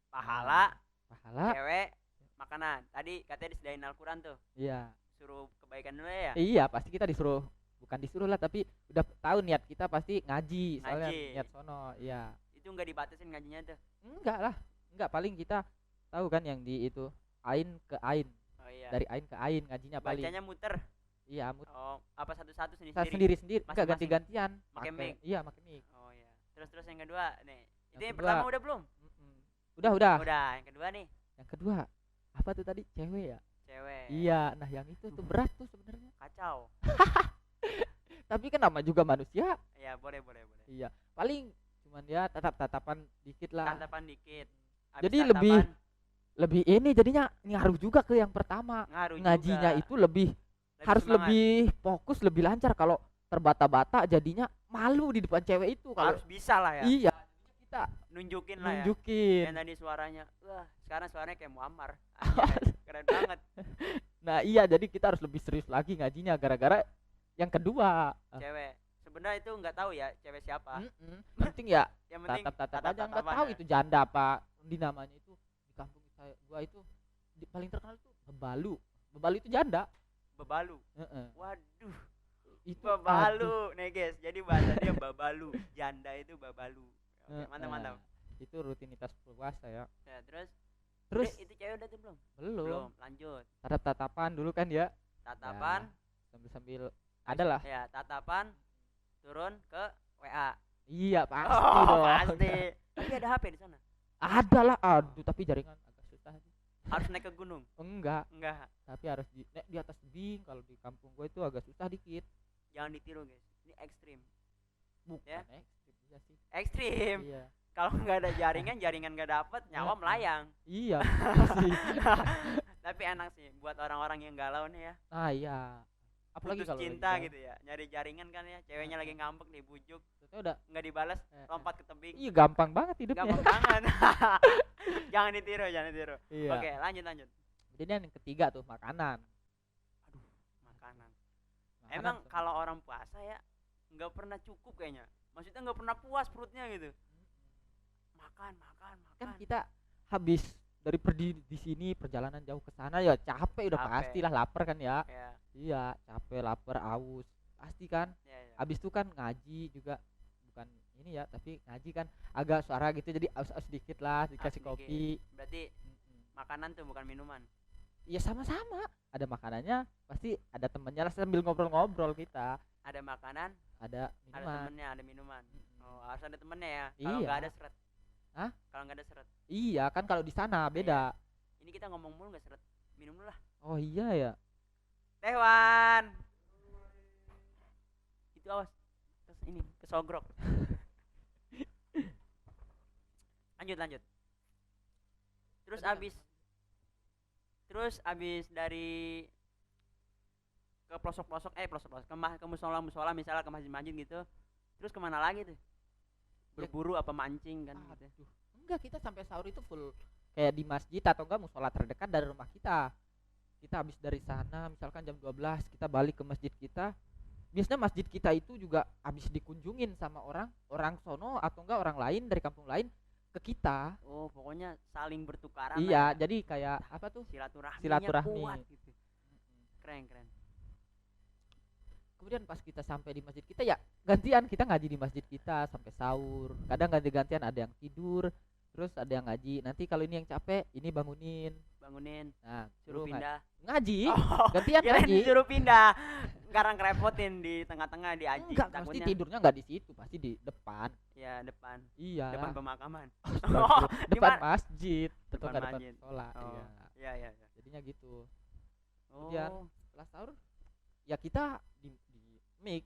[SPEAKER 2] pahala,
[SPEAKER 1] Pahala.
[SPEAKER 2] cewek, makanan. Tadi katanya disediain Al-Quran tuh.
[SPEAKER 1] Iya.
[SPEAKER 2] Suruh kebaikan dulu ya.
[SPEAKER 1] Iya, pasti kita disuruh, bukan disuruh lah, tapi udah tahu niat kita pasti ngaji, soalnya
[SPEAKER 2] Ngaji.
[SPEAKER 1] niat sono. Iya.
[SPEAKER 2] Itu nggak dibatasin ngajinya tuh.
[SPEAKER 1] Enggak lah. Enggak, paling kita tahu kan yang di itu ain ke ain.
[SPEAKER 2] Oh iya.
[SPEAKER 1] Dari ain ke ain ngajinya paling.
[SPEAKER 2] Bacanya muter.
[SPEAKER 1] Iya,
[SPEAKER 2] Oh, apa satu-satu sendiri?
[SPEAKER 1] sendiri-sendiri, enggak
[SPEAKER 2] Masing-masing.
[SPEAKER 1] ganti-gantian.
[SPEAKER 2] Pakai mic.
[SPEAKER 1] Iya, pakai mic.
[SPEAKER 2] Oh iya. Terus yang kedua nih. Itu
[SPEAKER 1] Yang
[SPEAKER 2] yang
[SPEAKER 1] kedua.
[SPEAKER 2] pertama udah belum?
[SPEAKER 1] Mm-mm. Udah.
[SPEAKER 2] Udah, yang kedua nih,
[SPEAKER 1] Yang kedua, apa tuh tadi? Cewek ya?
[SPEAKER 2] cewek.
[SPEAKER 1] Iya, nah yang itu tuh berat tuh sebenarnya.
[SPEAKER 2] Kacau.
[SPEAKER 1] Tapi kan nama juga manusia.
[SPEAKER 2] Iya, boleh.
[SPEAKER 1] Iya, paling cuman ya tatap-tatapan dikit lah.
[SPEAKER 2] Tatapan dikit.
[SPEAKER 1] Jadi lebih ini jadinya ngaruh juga ke yang pertama.
[SPEAKER 2] ngaruh
[SPEAKER 1] Ngajinya
[SPEAKER 2] juga.
[SPEAKER 1] itu lebih harus
[SPEAKER 2] semangat.
[SPEAKER 1] lebih fokus, lebih lancar. Kalau terbata-bata jadinya malu di depan cewek itu kalau
[SPEAKER 2] harus bisa lah ya.
[SPEAKER 1] iya kita
[SPEAKER 2] Nunjukin lah ya.
[SPEAKER 1] nunjukin.
[SPEAKER 2] Yang tadi suaranya, wah, sekarang suaranya kayak Muammar. Anjay, keren banget.
[SPEAKER 1] Nah iya, jadi kita harus lebih serius lagi ngajinya gara-gara yang kedua.
[SPEAKER 2] Cewek. Sebenarnya itu nggak tahu ya cewek siapa.
[SPEAKER 1] Penting ya
[SPEAKER 2] Yang penting
[SPEAKER 1] tatap-tatap aja, nggak
[SPEAKER 2] tatap-tatapan
[SPEAKER 1] tahu
[SPEAKER 2] ya.
[SPEAKER 1] itu janda apa di namanya itu di kampung saya gua itu paling terkenal itu bebalu. Bebalu itu janda.
[SPEAKER 2] Bebalu.
[SPEAKER 1] Heeh.
[SPEAKER 2] Waduh,
[SPEAKER 1] Itu
[SPEAKER 2] bebalu. Nih guys, jadi bahasa dia bebalu. Janda itu bebalu. Oke,
[SPEAKER 1] aduh.
[SPEAKER 2] mantap.
[SPEAKER 1] Itu rutinitas puasa ya.
[SPEAKER 2] Ya, terus
[SPEAKER 1] Terus
[SPEAKER 2] itu cewek udah tuh belum?
[SPEAKER 1] belum
[SPEAKER 2] Lanjut.
[SPEAKER 1] tatap-tatapan dulu kan ya.
[SPEAKER 2] Tatapan.
[SPEAKER 1] Sambil adalah.
[SPEAKER 2] Ya, tatapan turun ke WA.
[SPEAKER 1] Iya pasti
[SPEAKER 2] Oh,
[SPEAKER 1] dong.
[SPEAKER 2] pasti. Tapi ada HP di sana.
[SPEAKER 1] Ada lah, aduh tapi jaringan agak susah sih.
[SPEAKER 2] Harus naik ke gunung.
[SPEAKER 1] Enggak,
[SPEAKER 2] Enggak.
[SPEAKER 1] tapi harus di atas tebing. Kalau di kampung gue itu agak susah dikit.
[SPEAKER 2] Jangan ditiru, guys. Ini ekstrim.
[SPEAKER 1] Bukan
[SPEAKER 2] Ya.
[SPEAKER 1] ekstrim iya sih.
[SPEAKER 2] Ekstrim.
[SPEAKER 1] Iya.
[SPEAKER 2] Kalau nggak ada jaringan nggak dapet, nyawa
[SPEAKER 1] Heeh.
[SPEAKER 2] melayang.
[SPEAKER 1] Iya, pasti.
[SPEAKER 2] Tapi enak sih buat orang-orang yang galau nih ya.
[SPEAKER 1] Ah iya. Apalagi
[SPEAKER 2] Putus
[SPEAKER 1] kalau
[SPEAKER 2] cinta
[SPEAKER 1] lagi
[SPEAKER 2] gitu ya. Nyari jaringan kan ya. Ceweknya lagi ngambek dibujuk,
[SPEAKER 1] galau. Udah
[SPEAKER 2] nggak dibalas,
[SPEAKER 1] eh,
[SPEAKER 2] lompat ke tebing.
[SPEAKER 1] iya gampang banget hidupnya.
[SPEAKER 2] Gampang banget. Jangan ditiru.
[SPEAKER 1] Iya.
[SPEAKER 2] Oke, lanjut.
[SPEAKER 1] Jadi yang ketiga tuh makanan.
[SPEAKER 2] Makanan.
[SPEAKER 1] Makanan
[SPEAKER 2] Emang
[SPEAKER 1] tuh.
[SPEAKER 2] kalau orang puasa ya nggak pernah cukup kayaknya. Maksudnya nggak pernah puas perutnya gitu. Makan.
[SPEAKER 1] Kan kita habis dari di sini perjalanan jauh ke sana ya capek udah
[SPEAKER 2] Capek.
[SPEAKER 1] pastilah lapar kan ya.
[SPEAKER 2] Ya,
[SPEAKER 1] Iya, capek, lapar, aus. Pasti kan.
[SPEAKER 2] ya.
[SPEAKER 1] Habis itu kan ngaji juga bukan ini ya, tapi ngaji kan agak suara gitu jadi aus-aus dikit lah, dikasih
[SPEAKER 2] Aus dikit.
[SPEAKER 1] kopi.
[SPEAKER 2] Berarti
[SPEAKER 1] Mm-mm.
[SPEAKER 2] makanan tuh bukan minuman.
[SPEAKER 1] Ya sama-sama. Ada makanannya, pasti ada temennya lah sambil ngobrol-ngobrol kita.
[SPEAKER 2] Ada makanan,
[SPEAKER 1] Ada
[SPEAKER 2] ada
[SPEAKER 1] minuman.
[SPEAKER 2] temennya, ada minuman.
[SPEAKER 1] Mm-mm.
[SPEAKER 2] Oh, harus ada temennya ya. Kalau
[SPEAKER 1] Iya.
[SPEAKER 2] nggak ada seret.
[SPEAKER 1] Hah?
[SPEAKER 2] Kalau nggak ada seret.
[SPEAKER 1] Iya, kan kalau di sana beda.
[SPEAKER 2] Ini kita ngomong mulu nggak seret. Minum dulu lah.
[SPEAKER 1] Oh iya ya.
[SPEAKER 2] Teh Wan. Itu awas. Terus ini kesogrok. lanjut. Terus abis dari ke pelosok-pelosok ke musola misalnya ke masjid-masjid gitu. Terus kemana lagi tuh? Berburu apa mancing kan gitu.
[SPEAKER 1] Aduh. Enggak, kita sampai sahur itu full kayak di masjid atau enggak musola terdekat dari rumah kita. Kita habis dari sana misalkan jam 12 kita balik ke masjid kita. Biasanya masjid kita itu juga habis dikunjungin sama orang sono atau enggak orang lain dari kampung lain ke kita.
[SPEAKER 2] Oh, pokoknya saling bertukaran.
[SPEAKER 1] Iya,
[SPEAKER 2] lah ya.
[SPEAKER 1] jadi kayak apa tuh?
[SPEAKER 2] Silaturahminya
[SPEAKER 1] Silaturahmi.
[SPEAKER 2] kuat gitu. Keren.
[SPEAKER 1] Kemudian pas kita sampai di masjid kita ya gantian kita ngaji di masjid kita sampai sahur. Kadang ganti-gantian ada yang tidur, terus ada yang ngaji. Nanti kalau ini yang capek, ini bangunin. Nah,
[SPEAKER 2] Suruh pindah.
[SPEAKER 1] ngaji.
[SPEAKER 2] Oh,
[SPEAKER 1] Gantian
[SPEAKER 2] kirain
[SPEAKER 1] ngaji.
[SPEAKER 2] disuruh pindah. Sekarang ngerepotin di tengah-tengah di aji.
[SPEAKER 1] Enggak, pasti
[SPEAKER 2] Takutnya
[SPEAKER 1] tidurnya enggak di situ, pasti di depan.
[SPEAKER 2] ya depan
[SPEAKER 1] Iya.
[SPEAKER 2] depan pemakaman.
[SPEAKER 1] Astagfirullah.
[SPEAKER 2] di
[SPEAKER 1] depan
[SPEAKER 2] mana?
[SPEAKER 1] masjid, atau
[SPEAKER 2] Depan
[SPEAKER 1] enggak depan
[SPEAKER 2] masjid.
[SPEAKER 1] sholat.
[SPEAKER 2] Oh,
[SPEAKER 1] Iya.
[SPEAKER 2] iya.
[SPEAKER 1] Jadinya gitu.
[SPEAKER 2] Oh,
[SPEAKER 1] Kemudian setelah sahur ya kita di mic,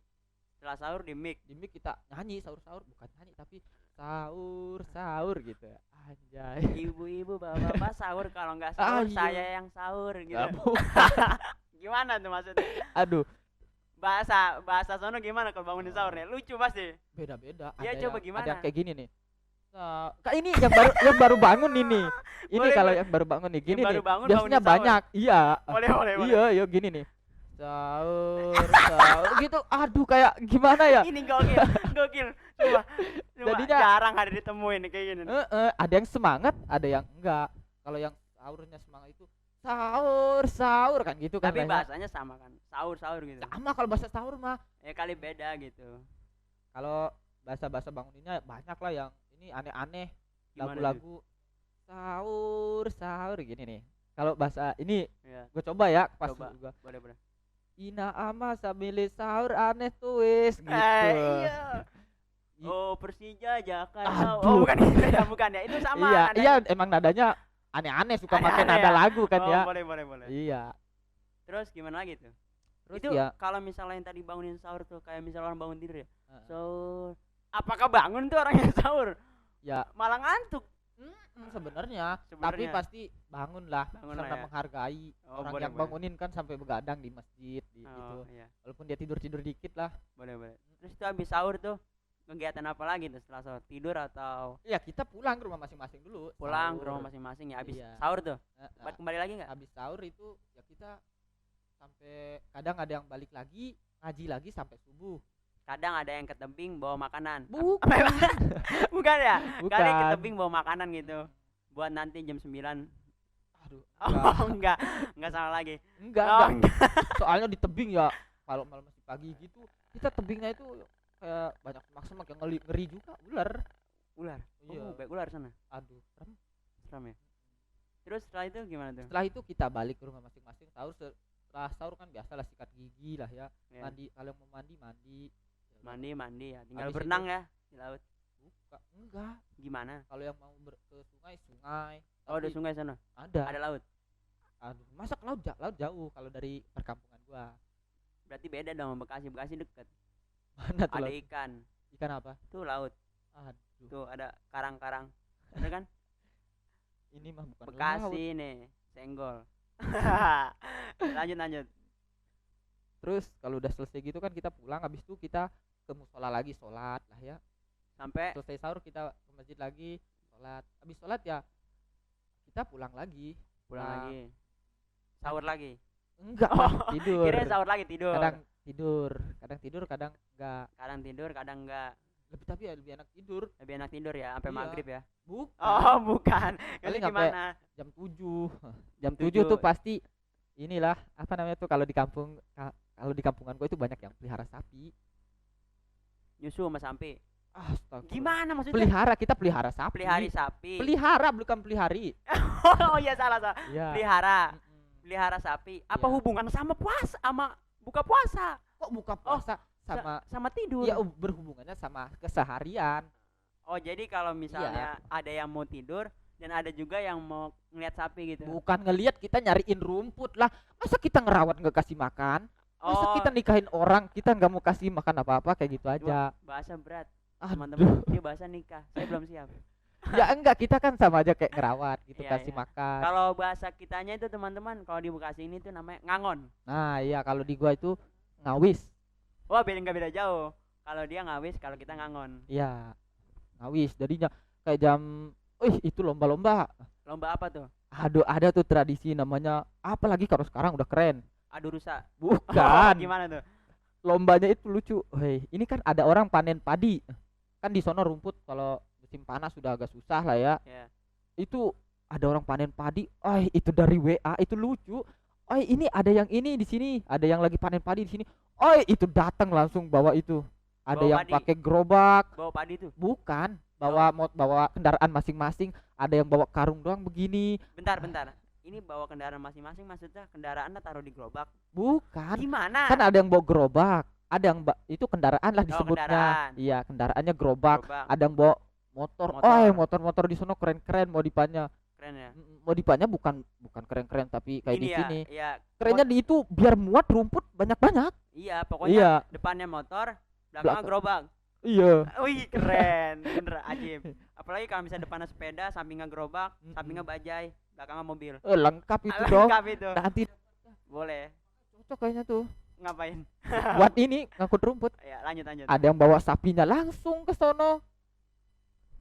[SPEAKER 2] setelah sahur di mic.
[SPEAKER 1] kita nyanyi sahur-sahur, bukan nyanyi tapi sahur gitu. Anjay.
[SPEAKER 2] Ibu-ibu, bapak-bapak sahur, kalau nggak sahur
[SPEAKER 1] Ayo.
[SPEAKER 2] saya yang sahur gitu.
[SPEAKER 1] Nggak mau.
[SPEAKER 2] Gimana tuh maksudnya?
[SPEAKER 1] Aduh,
[SPEAKER 2] Bahasa sono gimana kalau bangunin sahur nih? Lucu pasti.
[SPEAKER 1] beda-beda.
[SPEAKER 2] Ya,
[SPEAKER 1] Ada
[SPEAKER 2] coba
[SPEAKER 1] yang,
[SPEAKER 2] gimana?
[SPEAKER 1] ada yang kayak gini nih. Nah, Kak, ini yang baru bangun ini. Ini
[SPEAKER 2] Boleh,
[SPEAKER 1] kalau
[SPEAKER 2] boleh.
[SPEAKER 1] yang baru bangun nih,
[SPEAKER 2] Yang
[SPEAKER 1] gini
[SPEAKER 2] baru
[SPEAKER 1] nih.
[SPEAKER 2] bangun
[SPEAKER 1] Biasanya
[SPEAKER 2] bangunin sahur.
[SPEAKER 1] banyak. Iya.
[SPEAKER 2] Boleh.
[SPEAKER 1] Iya, gini nih. sahur gitu. Aduh, kayak gimana ya?
[SPEAKER 2] Ini gokil, gokil. Coba,
[SPEAKER 1] Jadinya-
[SPEAKER 2] jarang ada ditemuin kayak gini.
[SPEAKER 1] Ada yang semangat, ada yang enggak. Kalau yang sahurnya semangat itu sahur, sahur kan gitu kan.
[SPEAKER 2] Tapi
[SPEAKER 1] banyak.
[SPEAKER 2] bahasanya sama kan, sahur gitu.
[SPEAKER 1] Sama kalau bahasa sahur mah.
[SPEAKER 2] Ya kali beda gitu.
[SPEAKER 1] Kalau bahasa-bahasa banguninnya banyak lah yang ini aneh-aneh.
[SPEAKER 2] Gimana
[SPEAKER 1] Lagu-lagu sahur, sahur gini nih. Kalau bahasa ini
[SPEAKER 2] Ya,
[SPEAKER 1] gue coba ya pas
[SPEAKER 2] Coba.
[SPEAKER 1] juga.
[SPEAKER 2] boleh.
[SPEAKER 1] Ina ama sambil sahur aneh tuis gitu.
[SPEAKER 2] Iya. Oh, Persija Jakarta.
[SPEAKER 1] Aduh.
[SPEAKER 2] Oh, bukan itu ya, bukan ya. Itu sama.
[SPEAKER 1] Iya,
[SPEAKER 2] nadanya.
[SPEAKER 1] iya emang nadanya aneh-aneh, suka pakai
[SPEAKER 2] Aneh-aneh
[SPEAKER 1] nada
[SPEAKER 2] ya?
[SPEAKER 1] lagu kan
[SPEAKER 2] Oh,
[SPEAKER 1] ya.
[SPEAKER 2] boleh.
[SPEAKER 1] Iya.
[SPEAKER 2] Terus gimana lagi tuh?
[SPEAKER 1] Terus
[SPEAKER 2] Itu
[SPEAKER 1] ya
[SPEAKER 2] kalau misalnya yang tadi bangunin sahur tuh kayak misalnya orang bangun tidur ya.
[SPEAKER 1] Heeh.
[SPEAKER 2] Sahur. Apakah bangun tuh orang yang sahur?
[SPEAKER 1] ya
[SPEAKER 2] Malah ngantuk.
[SPEAKER 1] sebenarnya, tapi
[SPEAKER 2] Sebenarnya.
[SPEAKER 1] pasti bangun lah
[SPEAKER 2] Bangun
[SPEAKER 1] karena
[SPEAKER 2] lah ya.
[SPEAKER 1] menghargai
[SPEAKER 2] Oh,
[SPEAKER 1] orang
[SPEAKER 2] boleh,
[SPEAKER 1] yang
[SPEAKER 2] boleh.
[SPEAKER 1] bangunin kan sampai begadang di masjid gitu.
[SPEAKER 2] Oh, iya.
[SPEAKER 1] Walaupun dia tidur-tidur dikit lah.
[SPEAKER 2] Boleh. Terus itu habis sahur tuh kegiatan apa lagi tuh setelah sahur? Tidur atau
[SPEAKER 1] Ya kita pulang ke rumah masing-masing dulu.
[SPEAKER 2] pulang ke
[SPEAKER 1] sahur.
[SPEAKER 2] rumah masing-masing ya habis
[SPEAKER 1] Iya.
[SPEAKER 2] sahur tuh?
[SPEAKER 1] Heeh.
[SPEAKER 2] Buat kembali lagi nggak?
[SPEAKER 1] Habis sahur itu ya kita sampai kadang ada yang balik lagi ngaji lagi sampai subuh.
[SPEAKER 2] Kadang ada yang ke tebing bawa makanan.
[SPEAKER 1] Bukan.
[SPEAKER 2] Bukan ya? Kali ke
[SPEAKER 1] Bukan.
[SPEAKER 2] tebing bawa makanan gitu. Buat nanti jam 9.
[SPEAKER 1] Aduh.
[SPEAKER 2] Oh, enggak salah lagi.
[SPEAKER 1] Enggak,
[SPEAKER 2] Oh,
[SPEAKER 1] enggak. Soalnya di tebing ya kalau malam masih pagi gitu, kita tebingnya itu kayak banyak semak-semak yang ngeri juga ular.
[SPEAKER 2] ular.
[SPEAKER 1] Iya.
[SPEAKER 2] Oh, baik ular sana.
[SPEAKER 1] Aduh, serem.
[SPEAKER 2] Seram ya. Terus setelah itu gimana tuh?
[SPEAKER 1] Setelah itu kita balik ke rumah masing-masing. Setelah sahur kan biasalah sikat gigi lah ya.
[SPEAKER 2] Ya.
[SPEAKER 1] Mandi, kalau yang mau mandi.
[SPEAKER 2] Mandi ya. Tinggal
[SPEAKER 1] Habis
[SPEAKER 2] berenang
[SPEAKER 1] itu-
[SPEAKER 2] ya di laut.
[SPEAKER 1] Buka, enggak.
[SPEAKER 2] Gimana?
[SPEAKER 1] Kalau yang mau ke sungai.
[SPEAKER 2] Oh, ada
[SPEAKER 1] Tapi
[SPEAKER 2] sungai sana.
[SPEAKER 1] ada.
[SPEAKER 2] Ada laut.
[SPEAKER 1] Aduh, masa ke laut, laut jauh kalau dari perkampungan gua.
[SPEAKER 2] Berarti beda dong sama Bekasi. Bekasi deket.
[SPEAKER 1] Mana tuh
[SPEAKER 2] Ada
[SPEAKER 1] laut?
[SPEAKER 2] ikan.
[SPEAKER 1] Ikan apa?
[SPEAKER 2] Tuh laut.
[SPEAKER 1] Aduh,
[SPEAKER 2] Tuh ada karang-karang. Bener kan?
[SPEAKER 1] ini mah bukan laut.
[SPEAKER 2] Bekasi nih, senggol. lanjut.
[SPEAKER 1] Terus kalau udah selesai gitu kan kita pulang, habis itu kita ke musola lagi sholat lah ya.
[SPEAKER 2] Sampai
[SPEAKER 1] Selesai sahur kita ke masjid lagi sholat. Habis sholat ya kita pulang lagi.
[SPEAKER 2] pulang
[SPEAKER 1] Nah,
[SPEAKER 2] lagi. Sahur lagi.
[SPEAKER 1] Enggak,
[SPEAKER 2] Oh,
[SPEAKER 1] Bang, tidur.
[SPEAKER 2] Kira sahur lagi tidur.
[SPEAKER 1] Kadang tidur, kadang enggak.
[SPEAKER 2] Kadang tidur, kadang enggak.
[SPEAKER 1] Tapi ya lebih enak tidur.
[SPEAKER 2] Lebih enak tidur ya sampai
[SPEAKER 1] Iya.
[SPEAKER 2] maghrib ya.
[SPEAKER 1] Bukan.
[SPEAKER 2] Oh, bukan. Itu
[SPEAKER 1] Paling sampai
[SPEAKER 2] gimana?
[SPEAKER 1] jam 7. Jam 7
[SPEAKER 2] 7.
[SPEAKER 1] tuh pasti inilah apa namanya tuh kalau di kampungan gua itu banyak yang pelihara sapi.
[SPEAKER 2] Nyusu sama sapi.
[SPEAKER 1] Astaga.
[SPEAKER 2] Gimana maksudnya?
[SPEAKER 1] Kita pelihara sapi.
[SPEAKER 2] Pelihari sapi.
[SPEAKER 1] Pelihara bukan pelihari.
[SPEAKER 2] Oh iya salah.
[SPEAKER 1] Iya.
[SPEAKER 2] Pelihara.
[SPEAKER 1] Mm-mm.
[SPEAKER 2] Pelihara sapi. Apa
[SPEAKER 1] Iya.
[SPEAKER 2] hubungan sama puasa sama buka puasa?
[SPEAKER 1] Kok buka puasa
[SPEAKER 2] Sama tidur.
[SPEAKER 1] ya berhubungannya sama keseharian.
[SPEAKER 2] Oh, jadi kalau misalnya ada yang mau tidur dan ada juga yang mau ngeliat sapi gitu.
[SPEAKER 1] Bukan ngelihat kita nyariin rumput lah. Masa kita ngerawat nggak kasih makan? Masa
[SPEAKER 2] Oh,
[SPEAKER 1] kita nikahin orang kita nggak mau kasih makan apa-apa kayak gitu aja.
[SPEAKER 2] bahasa berat.
[SPEAKER 1] Aduh.
[SPEAKER 2] Teman-teman, dia bahasa nikah. Saya belum siap.
[SPEAKER 1] Ya enggak, kita kan sama aja kayak ngerawat gitu,
[SPEAKER 2] Iya,
[SPEAKER 1] kasih
[SPEAKER 2] iya.
[SPEAKER 1] makan.
[SPEAKER 2] Kalau bahasa kitanya itu teman-teman, kalau di Bekasi ini tuh namanya ngangon.
[SPEAKER 1] Nah, iya kalau di gua itu ngawis.
[SPEAKER 2] Wah, nggak beda jauh. Kalau dia ngawis, kalau kita ngangon.
[SPEAKER 1] Iya. Ngawis. Jadinya kayak jam itu lomba-lomba.
[SPEAKER 2] Lomba apa tuh?
[SPEAKER 1] Aduh, ada tuh tradisi namanya apalagi kalau sekarang udah keren.
[SPEAKER 2] Adu rusa.
[SPEAKER 1] Bukan.
[SPEAKER 2] Gimana tuh?
[SPEAKER 1] Lombanya itu lucu. Hei, ini kan ada orang panen padi. Kan di sono rumput kalau musim panas sudah agak susah lah ya.
[SPEAKER 2] Ya.
[SPEAKER 1] Itu ada orang panen padi. Itu dari WA itu lucu. Ini ada yang ini di sini, ada yang lagi panen padi di sini. Itu datang langsung bawa itu. Ada
[SPEAKER 2] Bawa
[SPEAKER 1] yang
[SPEAKER 2] padi?
[SPEAKER 1] pakai gerobak.
[SPEAKER 2] Bawa padi tuh.
[SPEAKER 1] Bukan, bawa kendaraan masing-masing. Ada yang bawa karung doang begini.
[SPEAKER 2] Bentar. Ini bawa kendaraan masing-masing maksudnya kendaraannya taruh di gerobak.
[SPEAKER 1] Bukan.
[SPEAKER 2] Gimana?
[SPEAKER 1] Kan ada yang bawa gerobak, ada yang itu kendaraan lah disebutnya.
[SPEAKER 2] kendaraan.
[SPEAKER 1] Iya, kendaraannya gerobak.
[SPEAKER 2] Gerobak.
[SPEAKER 1] Ada yang bawa motor.
[SPEAKER 2] Motor.
[SPEAKER 1] Motor-motor di sono keren-keren modifannya.
[SPEAKER 2] Keren ya.
[SPEAKER 1] Modifannya bukan keren-keren tapi kayak
[SPEAKER 2] Ini
[SPEAKER 1] di
[SPEAKER 2] ya,
[SPEAKER 1] sini.
[SPEAKER 2] Iya.
[SPEAKER 1] Kerennya di itu biar muat rumput banyak-banyak.
[SPEAKER 2] Iya, pokoknya
[SPEAKER 1] Iya.
[SPEAKER 2] depannya motor, belakangnya
[SPEAKER 1] Belakang.
[SPEAKER 2] gerobak.
[SPEAKER 1] Iya.
[SPEAKER 2] Wih, keren. Bener, ajib. Apalagi kalau misalnya depannya sepeda, sampingnya gerobak,
[SPEAKER 1] Mm-mm.
[SPEAKER 2] sampingnya bajai, belakangnya mobil.
[SPEAKER 1] Lengkap itu dong.
[SPEAKER 2] Lengkap itu.
[SPEAKER 1] Nanti
[SPEAKER 2] Boleh.
[SPEAKER 1] cocok kayaknya tuh.
[SPEAKER 2] Ngapain?
[SPEAKER 1] Buat ini ngangkut rumput.
[SPEAKER 2] Ya, lanjut.
[SPEAKER 1] Ada yang bawa sapinya langsung ke sono.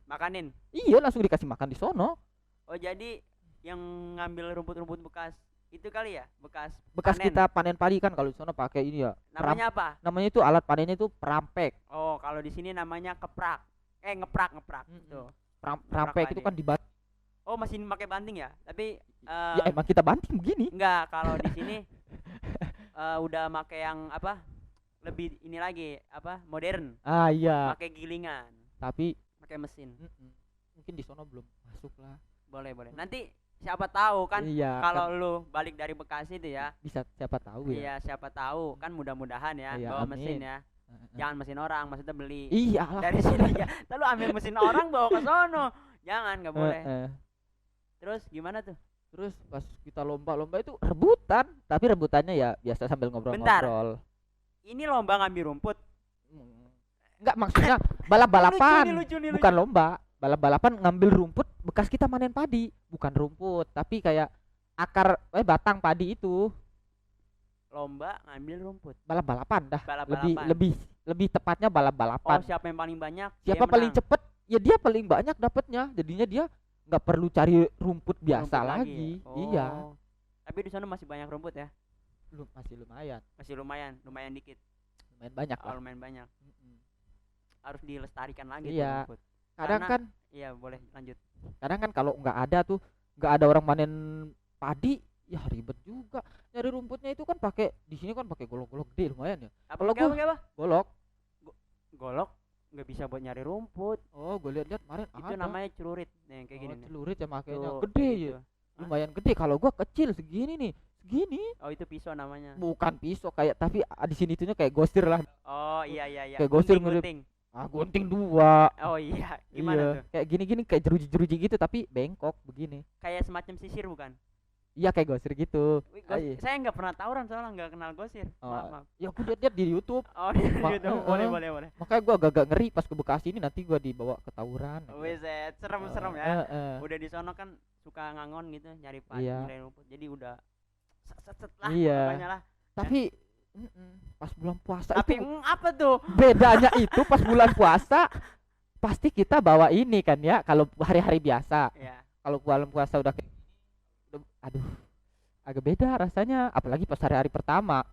[SPEAKER 2] Makanin.
[SPEAKER 1] Iya, langsung dikasih makan di sono.
[SPEAKER 2] Oh, jadi yang ngambil rumput-rumput bekas itu kali ya bekas
[SPEAKER 1] Bekas
[SPEAKER 2] panen.
[SPEAKER 1] kita panen padi kan, kalau di sana pakai ini ya.
[SPEAKER 2] Namanya apa?
[SPEAKER 1] Namanya itu alat panennya itu perampek.
[SPEAKER 2] Oh, kalau di sini namanya keprak. Ngeprak. Tuh.
[SPEAKER 1] Perampek itu
[SPEAKER 2] padi.
[SPEAKER 1] kan dibanting.
[SPEAKER 2] Oh, masih pakai banting ya? Tapi
[SPEAKER 1] Ya emang kita banting begini.
[SPEAKER 2] enggak, kalau di sini udah pakai yang apa? Lebih ini lagi, apa? Modern.
[SPEAKER 1] Ah iya.
[SPEAKER 2] Pakai gilingan,
[SPEAKER 1] Tapi
[SPEAKER 2] pakai mesin.
[SPEAKER 1] mungkin di sana belum masuk lah.
[SPEAKER 2] Boleh. Nanti siapa tahu kan
[SPEAKER 1] Iya.
[SPEAKER 2] kalau
[SPEAKER 1] Kan
[SPEAKER 2] lu balik dari Bekasi itu ya.
[SPEAKER 1] bisa siapa tahu ya.
[SPEAKER 2] Iya, siapa tahu kan mudah-mudahan ya
[SPEAKER 1] Iya,
[SPEAKER 2] bawa
[SPEAKER 1] amin.
[SPEAKER 2] mesin ya. Jangan mesin orang, maksudnya beli
[SPEAKER 1] Iya lah.
[SPEAKER 2] dari sini ya. Lalu ambil mesin orang bawa ke sono. Jangan, nggak boleh. Terus gimana tuh?
[SPEAKER 1] Terus pas kita lomba itu rebutan, tapi rebutannya ya biasa sambil ngobrol-ngobrol.
[SPEAKER 2] Ini lomba ngambil rumput.
[SPEAKER 1] Enggak, maksudnya balap-balapan.
[SPEAKER 2] Lucu nih,
[SPEAKER 1] Bukan lomba. Balap-balapan ngambil rumput bekas kita panen padi, bukan rumput, tapi kayak akar batang padi itu.
[SPEAKER 2] Lomba ngambil rumput.
[SPEAKER 1] Balap-balapan dah.
[SPEAKER 2] Balap-balapan.
[SPEAKER 1] Lebih tepatnya
[SPEAKER 2] Oh,
[SPEAKER 1] balap-balapan.
[SPEAKER 2] siapa yang paling banyak?
[SPEAKER 1] Siapa
[SPEAKER 2] dia
[SPEAKER 1] paling
[SPEAKER 2] menang.
[SPEAKER 1] cepet? Ya dia paling banyak dapatnya. Jadinya dia nggak perlu cari rumput biasa
[SPEAKER 2] Rumput
[SPEAKER 1] lagi.
[SPEAKER 2] ya? Oh.
[SPEAKER 1] Iya.
[SPEAKER 2] Tapi di sana masih banyak rumput ya?
[SPEAKER 1] Masih lumayan.
[SPEAKER 2] Masih lumayan dikit.
[SPEAKER 1] Lumayan banyak
[SPEAKER 2] Oh,
[SPEAKER 1] lah.
[SPEAKER 2] lumayan banyak.
[SPEAKER 1] Mm-mm.
[SPEAKER 2] Harus dilestarikan lagi tuh
[SPEAKER 1] Iya.
[SPEAKER 2] rumput.
[SPEAKER 1] Kadang
[SPEAKER 2] Karena-
[SPEAKER 1] kan
[SPEAKER 2] Iya, boleh lanjut.
[SPEAKER 1] kadang kan kalau nggak ada tuh, nggak ada orang panen padi, ya ribet juga nyari rumputnya. Itu kan pakai di sini kan pakai golok-golok gede lumayan ya.
[SPEAKER 2] Apa
[SPEAKER 1] Kalau
[SPEAKER 2] pakai apa?
[SPEAKER 1] Golok.
[SPEAKER 2] Golok nggak bisa buat nyari rumput.
[SPEAKER 1] Oh, gue lihat kemarin
[SPEAKER 2] Itu
[SPEAKER 1] ada.
[SPEAKER 2] namanya celurit. Nih, kayak gini nih.
[SPEAKER 1] Celurit ya makanya
[SPEAKER 2] Tuh,
[SPEAKER 1] gede
[SPEAKER 2] kayak
[SPEAKER 1] ya.
[SPEAKER 2] gitu.
[SPEAKER 1] Lumayan gede. Kalau gua kecil segini nih. Segini.
[SPEAKER 2] Oh, itu pisau namanya.
[SPEAKER 1] Bukan pisau kayak, tapi di sini itunya kayak gosir lah.
[SPEAKER 2] Oh, iya.
[SPEAKER 1] Kayak gosir
[SPEAKER 2] Gunting.
[SPEAKER 1] Gunting dua.
[SPEAKER 2] Oh iya, gimana
[SPEAKER 1] Iya,
[SPEAKER 2] tuh?
[SPEAKER 1] kayak gini-gini kayak jeruji-jeruji gitu tapi bengkok begini.
[SPEAKER 2] Kayak semacam sisir bukan?
[SPEAKER 1] Iya kayak gosir gitu.
[SPEAKER 2] Wih,
[SPEAKER 1] Iya.
[SPEAKER 2] saya nggak pernah tawuran soalnya nggak kenal gosir.
[SPEAKER 1] Oh,
[SPEAKER 2] Maaf.
[SPEAKER 1] Ya aku lihat di YouTube.
[SPEAKER 2] Oh, di
[SPEAKER 1] Ma-
[SPEAKER 2] YouTube. Boleh.
[SPEAKER 1] Makanya gua agak ngeri pas ke Bekasi ini, nanti gua dibawa ke tawuran.
[SPEAKER 2] Wiset, serem ya. Udah di sono kan suka ngangon gitu, nyari padi,
[SPEAKER 1] Iya.
[SPEAKER 2] nyari rumput. Jadi udah set lah
[SPEAKER 1] Iya.
[SPEAKER 2] pokoknya lah.
[SPEAKER 1] Tapi pas bulan puasa
[SPEAKER 2] Tapi
[SPEAKER 1] itu
[SPEAKER 2] apa tuh?
[SPEAKER 1] bedanya itu pas bulan puasa pasti kita bawa ini kan ya. Kalau hari-hari biasa,
[SPEAKER 2] Ya.
[SPEAKER 1] kalau bulan puasa udah aduh, agak beda rasanya. Apalagi pas hari-hari pertama,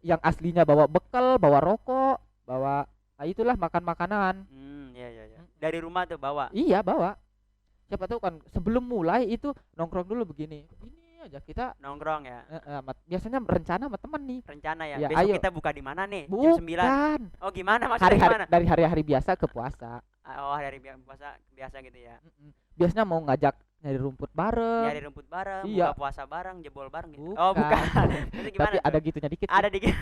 [SPEAKER 1] yang aslinya bawa bekal, bawa rokok, bawa itulah makan makanan.
[SPEAKER 2] Iya. Dari rumah tuh bawa.
[SPEAKER 1] Iya bawa. Siapa tahu kan sebelum mulai itu nongkrong dulu begini. Ini aja kita
[SPEAKER 2] Nongkrong ya.
[SPEAKER 1] biasanya rencana sama temen nih.
[SPEAKER 2] Rencana ya.
[SPEAKER 1] Ya,
[SPEAKER 2] Besok
[SPEAKER 1] ayo.
[SPEAKER 2] kita buka di mana nih? Jam 9.
[SPEAKER 1] Bukan.
[SPEAKER 2] Oh, gimana maksudnya
[SPEAKER 1] Hari-hari
[SPEAKER 2] gimana?
[SPEAKER 1] dari hari-hari biasa ke puasa.
[SPEAKER 2] Oh, hari puasa biasa gitu ya.
[SPEAKER 1] Biasanya mau ngajak nyari rumput bareng.
[SPEAKER 2] Nyari rumput bareng,
[SPEAKER 1] Iya.
[SPEAKER 2] buka puasa bareng, jebol bareng gitu.
[SPEAKER 1] Bukan.
[SPEAKER 2] Oh, bukan. Itu gimana?
[SPEAKER 1] Tapi
[SPEAKER 2] tuh?
[SPEAKER 1] ada gitunya dikit.
[SPEAKER 2] Ada dikit.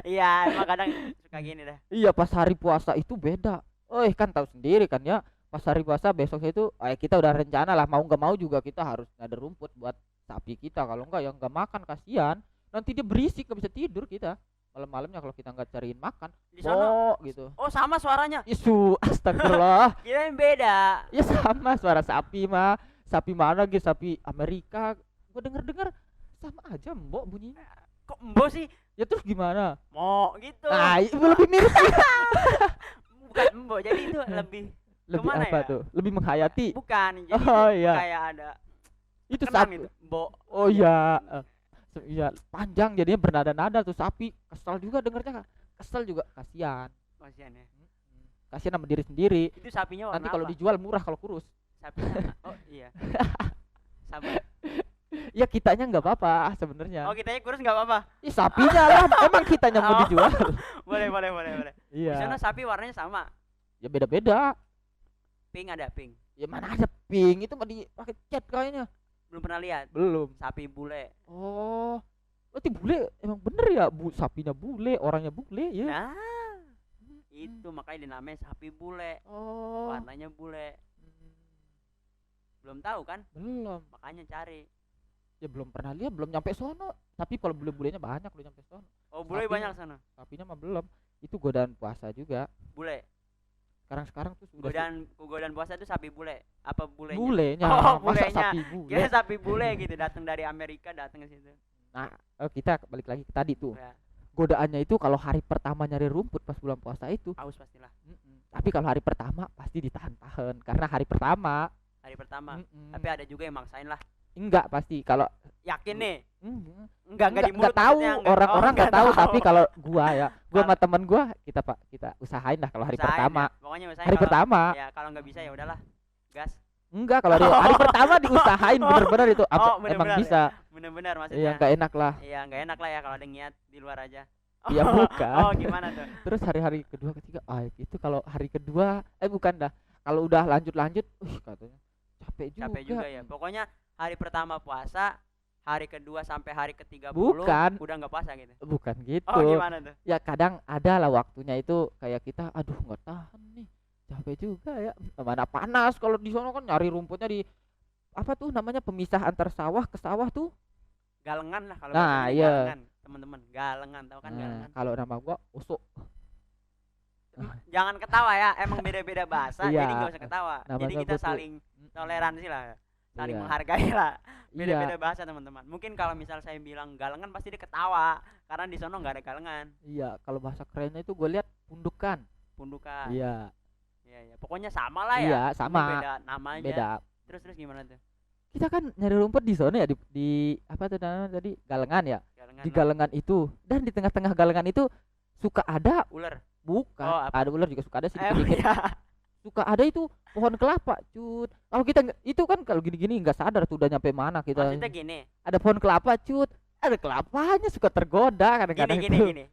[SPEAKER 2] Iya, emang kadang suka gini dah.
[SPEAKER 1] Iya, pas hari puasa itu beda. Kan tahu sendiri kan ya. Pas hari puasa besoknya itu kita udah rencana lah, mau nggak mau juga kita harus ada rumput buat sapi kita. Kalau enggak ya nggak makan, kasihan. Nanti dia berisik, nggak bisa tidur kita. Malam-malamnya kalau kita nggak cariin makan.
[SPEAKER 2] Di sana.
[SPEAKER 1] Gitu.
[SPEAKER 2] Oh, sama suaranya.
[SPEAKER 1] Isu, astagfirullah.
[SPEAKER 2] Kirain beda.
[SPEAKER 1] Ya sama suara sapi mah. Sapi mana gitu, sapi Amerika. Gua denger-denger sama aja mbok bunyinya.
[SPEAKER 2] Kok embo sih?
[SPEAKER 1] Ya terus gimana?
[SPEAKER 2] Mo gitu.
[SPEAKER 1] Itu lebih mirip.
[SPEAKER 2] Bukan embo, jadi itu lebih
[SPEAKER 1] Lebih
[SPEAKER 2] kemana
[SPEAKER 1] apa
[SPEAKER 2] ya?
[SPEAKER 1] tuh? Lebih menghayati.
[SPEAKER 2] bukan. Jadi
[SPEAKER 1] Oh,
[SPEAKER 2] itu
[SPEAKER 1] iya.
[SPEAKER 2] kayak ada
[SPEAKER 1] Itu
[SPEAKER 2] kenang
[SPEAKER 1] sapi.
[SPEAKER 2] gitu. Embo.
[SPEAKER 1] Oh iya. Iya, panjang jadinya bernada-nada tuh sapi. Kesel juga dengernya. Kesel juga, kasihan.
[SPEAKER 2] Kasihan ya.
[SPEAKER 1] Kasihan sama diri sendiri.
[SPEAKER 2] Itu sapinya warna
[SPEAKER 1] Nanti kalau
[SPEAKER 2] apa?
[SPEAKER 1] dijual murah kalau kurus.
[SPEAKER 2] Sapinya. Oh, iya. Sabar.
[SPEAKER 1] Ya kitanya nggak apa-apa sebenarnya.
[SPEAKER 2] Oh, kitanya kurus enggak apa-apa.
[SPEAKER 1] Ih, sapinya lah, emang kitanya mau
[SPEAKER 2] Oh.
[SPEAKER 1] dijual.
[SPEAKER 2] Boleh. Di sana
[SPEAKER 1] Iya.
[SPEAKER 2] sapi warnanya sama.
[SPEAKER 1] Ya beda-beda.
[SPEAKER 2] Pink ada pink.
[SPEAKER 1] Ya mana ada pink, itu mah dipakai cat kayaknya.
[SPEAKER 2] Belum pernah lihat.
[SPEAKER 1] Belum.
[SPEAKER 2] Sapi bule.
[SPEAKER 1] Oh. Berarti bule emang bener ya, sapinya bule, orangnya bule ya.
[SPEAKER 2] Nah, itu makanya dinamain sapi bule.
[SPEAKER 1] Oh.
[SPEAKER 2] Warnanya bule. Belum tahu kan?
[SPEAKER 1] Belum.
[SPEAKER 2] Makanya cari.
[SPEAKER 1] Ya belum pernah lihat, belum nyampe sono. Tapi kalau bule-bulenya banyak udah nyampe sono.
[SPEAKER 2] Oh, bule
[SPEAKER 1] Sapinya.
[SPEAKER 2] banyak sana.
[SPEAKER 1] Sapinya mah belum. Itu godaan puasa juga.
[SPEAKER 2] Bule.
[SPEAKER 1] Sekarang tuh udah
[SPEAKER 2] Godaan puasa itu sapi bule. Apa bulenya?
[SPEAKER 1] bulenya.
[SPEAKER 2] Oh,
[SPEAKER 1] Masa
[SPEAKER 2] bulenya.
[SPEAKER 1] sapi bule.
[SPEAKER 2] Kira sapi bule gitu datang dari Amerika datang ke situ.
[SPEAKER 1] Nah, kita balik lagi ke tadi tuh.
[SPEAKER 2] Ya,
[SPEAKER 1] Godaannya itu kalau hari pertama nyari rumput pas bulan puasa itu.
[SPEAKER 2] haus pastilah.
[SPEAKER 1] Tapi kalau hari pertama pasti ditahan-tahan karena hari pertama.
[SPEAKER 2] Hari pertama.
[SPEAKER 1] Mm-mm.
[SPEAKER 2] Tapi ada juga yang maksain lah.
[SPEAKER 1] Enggak pasti kalau
[SPEAKER 2] Yakin nih?
[SPEAKER 1] Enggak.
[SPEAKER 2] Enggak di mulut
[SPEAKER 1] Enggak tahu,
[SPEAKER 2] maksudnya, enggak.
[SPEAKER 1] orang-orang
[SPEAKER 2] Oh,
[SPEAKER 1] enggak tahu,
[SPEAKER 2] tahu.
[SPEAKER 1] tapi kalau gua
[SPEAKER 2] Kalau-
[SPEAKER 1] sama temen gua kita usahain lah kalau hari
[SPEAKER 2] Usahain
[SPEAKER 1] pertama.
[SPEAKER 2] ya. Pokoknya usahain
[SPEAKER 1] Hari
[SPEAKER 2] kalau-
[SPEAKER 1] pertama.
[SPEAKER 2] Ya kalau nggak bisa ya udahlah. Gas.
[SPEAKER 1] Enggak, kalau hari pertama diusahain
[SPEAKER 2] Oh.
[SPEAKER 1] bener-bener itu
[SPEAKER 2] Oh,
[SPEAKER 1] emang
[SPEAKER 2] bener-bener
[SPEAKER 1] bisa.
[SPEAKER 2] Bener-bener
[SPEAKER 1] Iya,
[SPEAKER 2] maksudnya.
[SPEAKER 1] enggak enak lah.
[SPEAKER 2] Iya, nggak enak lah ya kalau ada niat di luar aja.
[SPEAKER 1] Iya, bukan.
[SPEAKER 2] Oh, gimana tuh?
[SPEAKER 1] Terus hari-hari kedua ketiga itu kalau hari kedua bukan dah. Kalau udah lanjut, katanya
[SPEAKER 2] Capek juga ya. Pokoknya hari pertama puasa, hari kedua sampai hari ke-30
[SPEAKER 1] Bukan.
[SPEAKER 2] udah nggak puasa gitu.
[SPEAKER 1] Bukan gitu.
[SPEAKER 2] Oh, gimana tuh?
[SPEAKER 1] Ya kadang ada lah waktunya itu kayak kita aduh nggak tahan nih. Capek juga ya. Mana panas kalau di sono kan nyari rumputnya di apa tuh namanya pemisah antar sawah ke sawah tuh.
[SPEAKER 2] Galengan lah kalau
[SPEAKER 1] Nah,
[SPEAKER 2] bahasa ini,
[SPEAKER 1] iya.
[SPEAKER 2] galengan, teman-teman. Galengan, tahu kan
[SPEAKER 1] Nah,
[SPEAKER 2] galengan?
[SPEAKER 1] kalau nama gua usuk.
[SPEAKER 2] Jangan ketawa ya, emang beda-beda bahasa,
[SPEAKER 1] Iya.
[SPEAKER 2] jadi nggak usah ketawa.
[SPEAKER 1] Namanya
[SPEAKER 2] Jadi kita
[SPEAKER 1] gua tuh-
[SPEAKER 2] saling toleransi lah, saling
[SPEAKER 1] Iya.
[SPEAKER 2] menghargai lah.
[SPEAKER 1] Iya.
[SPEAKER 2] Beda-beda bahasa teman-teman. Mungkin kalau misal saya bilang galengan pasti dia ketawa, karena di sono nggak ada galengan,
[SPEAKER 1] Iya, kalau bahasa kerennya itu gue lihat pundukan.
[SPEAKER 2] pundukan.
[SPEAKER 1] Iya,
[SPEAKER 2] Iya, iya. Pokoknya sama lah ya.
[SPEAKER 1] iya
[SPEAKER 2] Cuma
[SPEAKER 1] sama.
[SPEAKER 2] Beda nama aja.
[SPEAKER 1] Beda.
[SPEAKER 2] Terus gimana tuh?
[SPEAKER 1] Kita kan nyari rumput di sana ya di apa tuh namanya tadi galengan ya.
[SPEAKER 2] Galengan.
[SPEAKER 1] Di
[SPEAKER 2] lah.
[SPEAKER 1] galengan itu dan di tengah-tengah galengan itu suka ada
[SPEAKER 2] Ular.
[SPEAKER 1] bukan
[SPEAKER 2] Oh, apa?
[SPEAKER 1] ada ular juga suka ada sedikit dikit.
[SPEAKER 2] Iya.
[SPEAKER 1] Suka ada itu pohon kelapa cut kalau kita itu kan kalau gini-gini nggak sadar tuh udah nyampe mana kita.
[SPEAKER 2] Maksudnya gini.
[SPEAKER 1] Ada pohon kelapa cut ada kelapanya suka tergoda kadang-kadang
[SPEAKER 2] Gini,
[SPEAKER 1] tuh.
[SPEAKER 2] gini.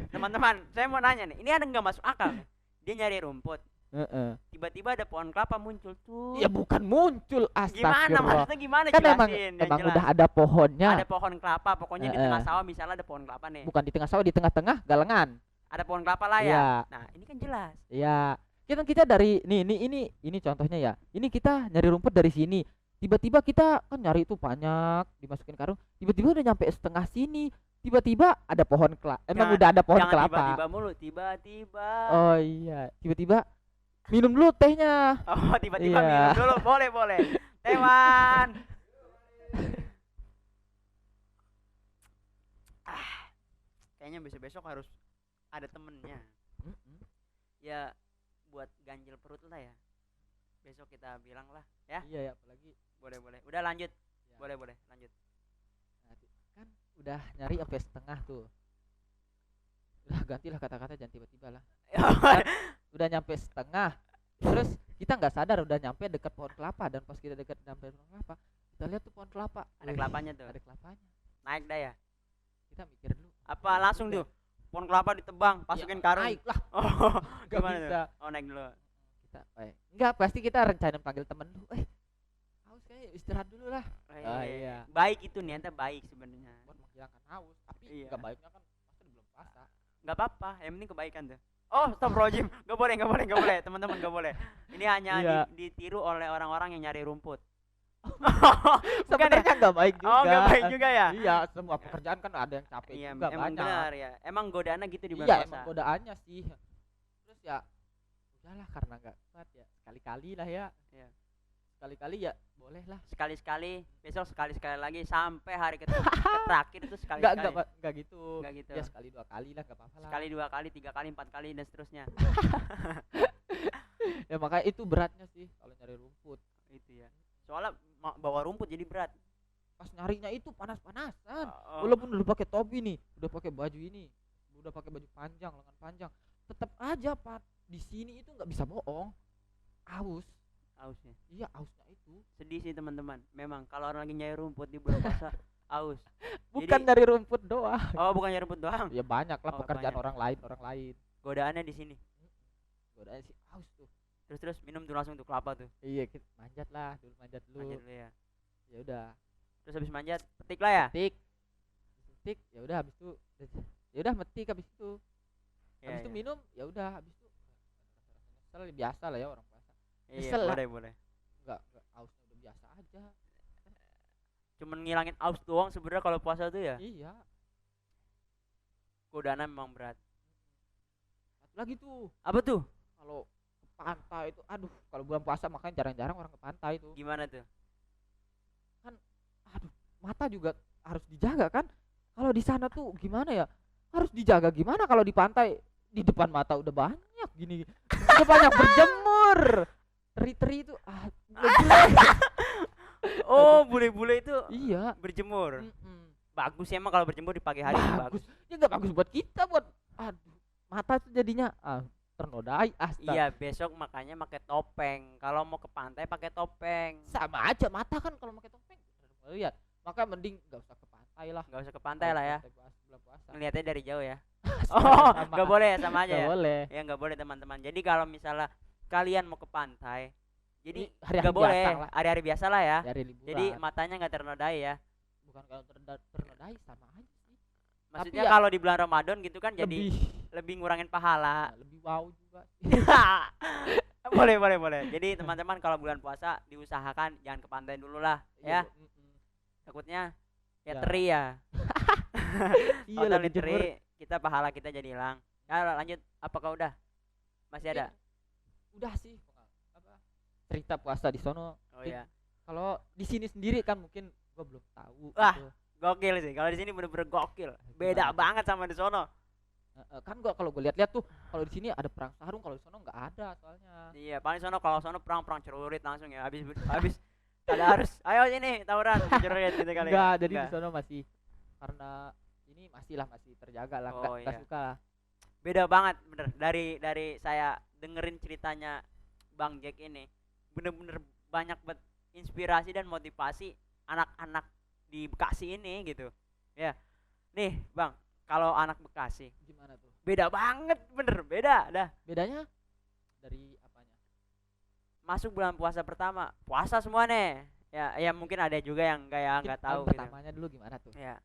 [SPEAKER 2] Teman-teman, saya mau nanya nih. Ini ada nggak masuk akal nih? Dia nyari rumput,
[SPEAKER 1] Heeh.
[SPEAKER 2] tiba-tiba ada pohon kelapa muncul tuh.
[SPEAKER 1] Ya bukan muncul
[SPEAKER 2] Gimana
[SPEAKER 1] astagfirullah.
[SPEAKER 2] maksudnya gimana
[SPEAKER 1] Kan emang
[SPEAKER 2] jelasin yang
[SPEAKER 1] emang
[SPEAKER 2] jelas.
[SPEAKER 1] udah ada pohonnya.
[SPEAKER 2] Ada pohon kelapa, pokoknya di
[SPEAKER 1] Heeh.
[SPEAKER 2] tengah sawah misalnya ada pohon kelapa nih.
[SPEAKER 1] Bukan di tengah sawah di tengah-tengah galengan.
[SPEAKER 2] Ada pohon kelapa lah ya.
[SPEAKER 1] Iya.
[SPEAKER 2] Nah, ini kan jelas.
[SPEAKER 1] Iya. Kita dari ini contohnya ya. Ini kita nyari rumput dari sini. Tiba-tiba kita kan nyari itu banyak dimasukin karung. Tiba-tiba udah nyampe setengah sini. Tiba-tiba ada pohon kelapa. Emang
[SPEAKER 2] Jangan-
[SPEAKER 1] udah ada pohon
[SPEAKER 2] Jangan
[SPEAKER 1] kelapa.
[SPEAKER 2] tiba-tiba mulu, tiba-tiba.
[SPEAKER 1] Oh iya. Tiba-tiba minum dulu tehnya.
[SPEAKER 2] Oh, tiba-tiba
[SPEAKER 1] Iya.
[SPEAKER 2] minum dulu. Boleh, boleh. Tewan. Kayaknya besok-besok harus ada temennya.
[SPEAKER 1] Mm-mm.
[SPEAKER 2] Ya buat ganjil perut lah ya. Besok kita bilang lah ya.
[SPEAKER 1] Iya ya apalagi
[SPEAKER 2] Boleh, boleh. Udah lanjut.
[SPEAKER 1] Ya.
[SPEAKER 2] Boleh, boleh. Lanjut.
[SPEAKER 1] kan udah nyari sampai setengah tuh. Udah gantilah kata-kata jangan tiba-tiba lah. Udah nyampe setengah. Terus kita nggak sadar udah nyampe dekat pohon kelapa dan pas kita dekat nyampe pohon kelapa, kita lihat tuh pohon kelapa.
[SPEAKER 2] Ada
[SPEAKER 1] Wih,
[SPEAKER 2] kelapanya tuh.
[SPEAKER 1] Ada kelapanya.
[SPEAKER 2] Naik dah ya.
[SPEAKER 1] Kita mikir dulu.
[SPEAKER 2] Apa langsung tuh pohon kelapa ditebang, masukin karung.
[SPEAKER 1] Naik lah.
[SPEAKER 2] Oh,
[SPEAKER 1] Nggak
[SPEAKER 2] gimana
[SPEAKER 1] bisa.
[SPEAKER 2] tuh? Oh, naik dulu.
[SPEAKER 1] Kita enggak pasti kita rencana panggil temen dulu. Haus kayak istirahat dulu lah.
[SPEAKER 2] Oh,
[SPEAKER 1] iya.
[SPEAKER 2] Baik itu niatnya baik sebenarnya.
[SPEAKER 1] Buat menghilangkan haus, tapi
[SPEAKER 2] Iya.
[SPEAKER 1] enggak baiknya kan pasti belum puasa.
[SPEAKER 2] Nggak apa-apa, yang penting kebaikan tuh. Oh, stop Rojim. Nggak boleh, nggak boleh, nggak boleh. Teman-teman nggak boleh. Ini hanya
[SPEAKER 1] Iya.
[SPEAKER 2] ditiru oleh orang-orang yang nyari rumput.
[SPEAKER 1] Sebenarnya enggak baik juga.
[SPEAKER 2] Oh, nggak baik juga ya?
[SPEAKER 1] Iya, semua pekerjaan kan ada yang capek
[SPEAKER 2] Iya,
[SPEAKER 1] juga
[SPEAKER 2] emang
[SPEAKER 1] banyak.
[SPEAKER 2] benar ya. Emang godaannya gitu di bulan
[SPEAKER 1] Iya,
[SPEAKER 2] puasa.
[SPEAKER 1] emang godaannya sih. Terus ya udahlah karena enggak kuat ya. Sekali-kali lah ya.
[SPEAKER 2] Iya.
[SPEAKER 1] Sekali-kali ya boleh lah.
[SPEAKER 2] Sekali-sekali, besok sekali-sekali lagi sampai hari terakhir itu
[SPEAKER 1] Enggak
[SPEAKER 2] sekali-sekali.
[SPEAKER 1] enggak gitu.
[SPEAKER 2] Nggak gitu.
[SPEAKER 1] Ya sekali dua kali lah enggak apa-apa lah.
[SPEAKER 2] Sekali, dua kali, tiga kali, empat kali dan seterusnya.
[SPEAKER 1] Ya makanya itu beratnya sih kalau nyari rumput.
[SPEAKER 2] Itu ya. Soalnya bawa rumput jadi berat.
[SPEAKER 1] Pas nyarinya itu panas-panasan.
[SPEAKER 2] Oh,
[SPEAKER 1] Walaupun udah pakai topi nih, udah pakai baju ini, udah pakai baju panjang, lengan panjang, tetap aja Pak di sini itu nggak bisa bohong. Aus.
[SPEAKER 2] ausnya.
[SPEAKER 1] Iya, ausnya itu.
[SPEAKER 2] Sedih sih teman-teman. Memang kalau orang lagi nyari rumput di bulan puasa aus.
[SPEAKER 1] Bukan
[SPEAKER 2] Jadi-
[SPEAKER 1] dari rumput doang.
[SPEAKER 2] Oh, bukan nyari rumput doang.
[SPEAKER 1] Ya banyak lah
[SPEAKER 2] Oh,
[SPEAKER 1] pekerjaan
[SPEAKER 2] banyak.
[SPEAKER 1] orang lain.
[SPEAKER 2] Godaannya di sini.
[SPEAKER 1] Godaannya sih aus tuh.
[SPEAKER 2] Terus minum tuh langsung tuh kelapa tuh.
[SPEAKER 1] Iya, kita manjat lah, dulu manjat dulu.
[SPEAKER 2] Manjat dulu ya.
[SPEAKER 1] Ya udah,
[SPEAKER 2] Terus habis manjat, petik lah ya.
[SPEAKER 1] petik. Petik, ya udah habis itu ya udah metik habis itu.
[SPEAKER 2] Iya,
[SPEAKER 1] Habis itu
[SPEAKER 2] iya.
[SPEAKER 1] minum, ya udah habis itu nyesel biasa lah ya orang puasa.
[SPEAKER 2] Iya,
[SPEAKER 1] Nyesel lah.
[SPEAKER 2] boleh, boleh.
[SPEAKER 1] Enggak ausnya udah biasa aja.
[SPEAKER 2] Cuman ngilangin aus doang sebenarnya kalau puasa tuh ya.
[SPEAKER 1] Iya.
[SPEAKER 2] Godaannya memang berat.
[SPEAKER 1] Satu lagi tuh,
[SPEAKER 2] Apa tuh?
[SPEAKER 1] kalau ke pantai itu aduh, kalau bulan puasa makanya jarang-jarang orang ke pantai tuh.
[SPEAKER 2] Gimana tuh?
[SPEAKER 1] Aduh, mata juga harus dijaga kan? Kalau di sana tuh gimana ya? Harus dijaga gimana kalau di pantai di depan mata udah banyak gini. Udah banyak berjemur. Teri-teri itu nggak jelas.
[SPEAKER 2] Oh, bule-bule itu
[SPEAKER 1] Iya.
[SPEAKER 2] berjemur.
[SPEAKER 1] Mm-mm.
[SPEAKER 2] Bagus sih emang kalau berjemur di pagi hari itu bagus.
[SPEAKER 1] Bagus. Ya nggak bagus buat kita, buat aduh, mata tuh jadinya ternodai, astaga.
[SPEAKER 2] Iya, besok makanya pakai topeng. Kalau mau ke pantai pakai topeng.
[SPEAKER 1] Sama aja mata kan kalau pakai topeng. Lihat, maka mending nggak usah ke pantai lah.
[SPEAKER 2] Nggak usah ke pantai lah ya.
[SPEAKER 1] Bulan puasa.
[SPEAKER 2] Ngeliatnya dari jauh ya.
[SPEAKER 1] Sama,
[SPEAKER 2] Oh,
[SPEAKER 1] sama.
[SPEAKER 2] nggak boleh ya, sama aja
[SPEAKER 1] Nggak
[SPEAKER 2] ya.
[SPEAKER 1] boleh.
[SPEAKER 2] Ya nggak boleh teman-teman. Jadi kalau misalnya kalian mau ke pantai, jadi
[SPEAKER 1] Ini hari-hari
[SPEAKER 2] nggak boleh
[SPEAKER 1] biasa lah.
[SPEAKER 2] hari-hari biasa lah ya.
[SPEAKER 1] Dari liburan.
[SPEAKER 2] Jadi matanya nggak ternodai ya.
[SPEAKER 1] bukan kalau ternodai sama aja sih.
[SPEAKER 2] Maksudnya
[SPEAKER 1] ya,
[SPEAKER 2] kalau di bulan Ramadan gitu kan jadi
[SPEAKER 1] lebih
[SPEAKER 2] lebih ngurangin pahala.
[SPEAKER 1] lebih wow juga.
[SPEAKER 2] Boleh, boleh, boleh. Jadi teman-teman kalau bulan puasa diusahakan jangan ke pantai dulu lah ya. Takutnya ya
[SPEAKER 1] Ya.
[SPEAKER 2] teri ya.
[SPEAKER 1] Iya
[SPEAKER 2] Kalau
[SPEAKER 1] lebih jemur.
[SPEAKER 2] teri kita pahala kita jadi hilang. Ya lanjut, apakah udah? Masih ada?
[SPEAKER 1] Udah sih. Apa? Cerita puasa di sono.
[SPEAKER 2] Oh iya.
[SPEAKER 1] Kalau di sini sendiri kan mungkin gua belum tahu.
[SPEAKER 2] Wah.
[SPEAKER 1] gitu.
[SPEAKER 2] Gokil sih. Kalau di sini bener-bener gokil. Beda
[SPEAKER 1] Gimana?
[SPEAKER 2] banget sama di sono.
[SPEAKER 1] Kan gua kalau gue lihat-lihat tuh kalau di sini ada perang sarung, kalau di sono nggak ada soalnya.
[SPEAKER 2] Iya, paling sono kalau sono perang-perang celurit langsung ya. Habis ada harus ayo sini tawuran celurit gitu kali.
[SPEAKER 1] Enggak,
[SPEAKER 2] ya?
[SPEAKER 1] jadi di
[SPEAKER 2] Enggak.
[SPEAKER 1] sono masih karena ini masih terjaga lah,
[SPEAKER 2] Oh,
[SPEAKER 1] nggak
[SPEAKER 2] iya.
[SPEAKER 1] suka lah.
[SPEAKER 2] Beda banget bener dari saya dengerin ceritanya Bang Jack ini, bener-bener banyak banget inspirasi dan motivasi anak-anak di Bekasi ini gitu ya. Nih Bang, kalau anak Bekasi
[SPEAKER 1] Gimana tuh?
[SPEAKER 2] beda banget, bener beda dah.
[SPEAKER 1] Bedanya dari apanya?
[SPEAKER 2] Masuk bulan puasa pertama puasa semua nih ya, ya mungkin ada juga yang kayak
[SPEAKER 1] Mungkin
[SPEAKER 2] nggak tahu
[SPEAKER 1] malam
[SPEAKER 2] gitu
[SPEAKER 1] pertamanya dulu gimana tuh?
[SPEAKER 2] ya.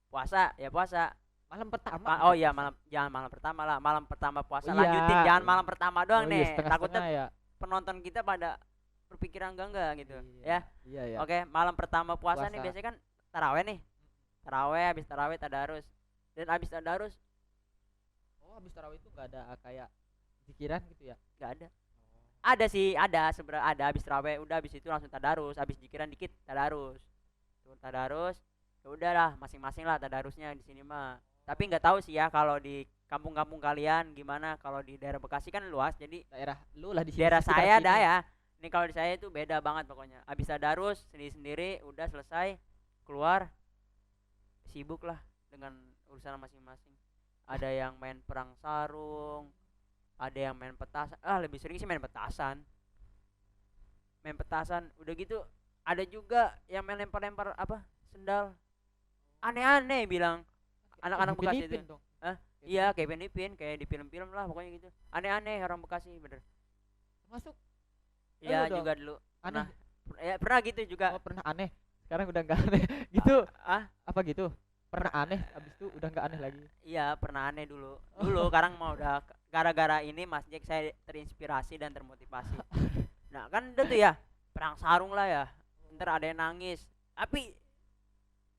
[SPEAKER 2] Puasa ya puasa.
[SPEAKER 1] Malam pertama.
[SPEAKER 2] Oh iya, malam jangan malam pertama lah, malam pertama puasa
[SPEAKER 1] Oh iya.
[SPEAKER 2] lanjutin, jangan malam pertama doang
[SPEAKER 1] Oh iya,
[SPEAKER 2] nih,
[SPEAKER 1] setengah-setengah
[SPEAKER 2] takutnya
[SPEAKER 1] ya.
[SPEAKER 2] penonton kita pada berpikiran enggak gitu
[SPEAKER 1] Iya,
[SPEAKER 2] ya.
[SPEAKER 1] Iya ya.
[SPEAKER 2] Oke, malam pertama puasa nih
[SPEAKER 1] Puasa.
[SPEAKER 2] biasanya kan taraweh nih. Taraweh, habis taraweh tadarus. Dan habis tadarus
[SPEAKER 1] Oh, habis tarawih itu nggak ada kayak pikiran gitu ya?
[SPEAKER 2] enggak ada. Ada sih, ada sebenarnya ada habis taraweh, udah habis itu langsung tadarus, habis jikiran dikit tadarus. Tuh tadarus, ya udahlah masing-masing lah tadarusnya di sini mah. Tapi nggak tahu sih ya kalau di kampung-kampung kalian gimana. Kalau di daerah Bekasi kan luas, jadi
[SPEAKER 1] Daerah lu lah di sini.
[SPEAKER 2] daerah
[SPEAKER 1] sekitar
[SPEAKER 2] saya
[SPEAKER 1] sini.
[SPEAKER 2] ada ya. Ini kalau di saya itu beda banget pokoknya. Habis tadarus sendiri-sendiri udah selesai, keluar sibuk lah dengan urusan masing-masing. Ada yang main perang sarung, ada yang main petasan. Lebih sering sih main petasan. Main petasan, udah gitu ada juga yang main lempar-lempar apa? Sendal. Aneh-aneh bilang anak-anak Bekasi itu.
[SPEAKER 1] Ipin-ipin dong.
[SPEAKER 2] Hah?
[SPEAKER 1] Kayak
[SPEAKER 2] Iya, kayak Ipin kayak di film-film lah pokoknya gitu. Aneh-aneh orang Bekasi bener.
[SPEAKER 1] Masuk
[SPEAKER 2] Iya
[SPEAKER 1] dong.
[SPEAKER 2] juga dulu.
[SPEAKER 1] aneh.
[SPEAKER 2] Ya pernah gitu juga.
[SPEAKER 1] Oh, pernah aneh. Sekarang udah nggak aneh. Gitu.
[SPEAKER 2] Ah,
[SPEAKER 1] Apa gitu? Pernah aneh, habis itu udah nggak aneh lagi.
[SPEAKER 2] iya pernah aneh dulu. Dulu sekarang mau udah gara-gara ini Mas Jack saya terinspirasi dan termotivasi. Nah, kan udah tuh ya, perang sarung lah ya. Ntar ada yang nangis. Tapi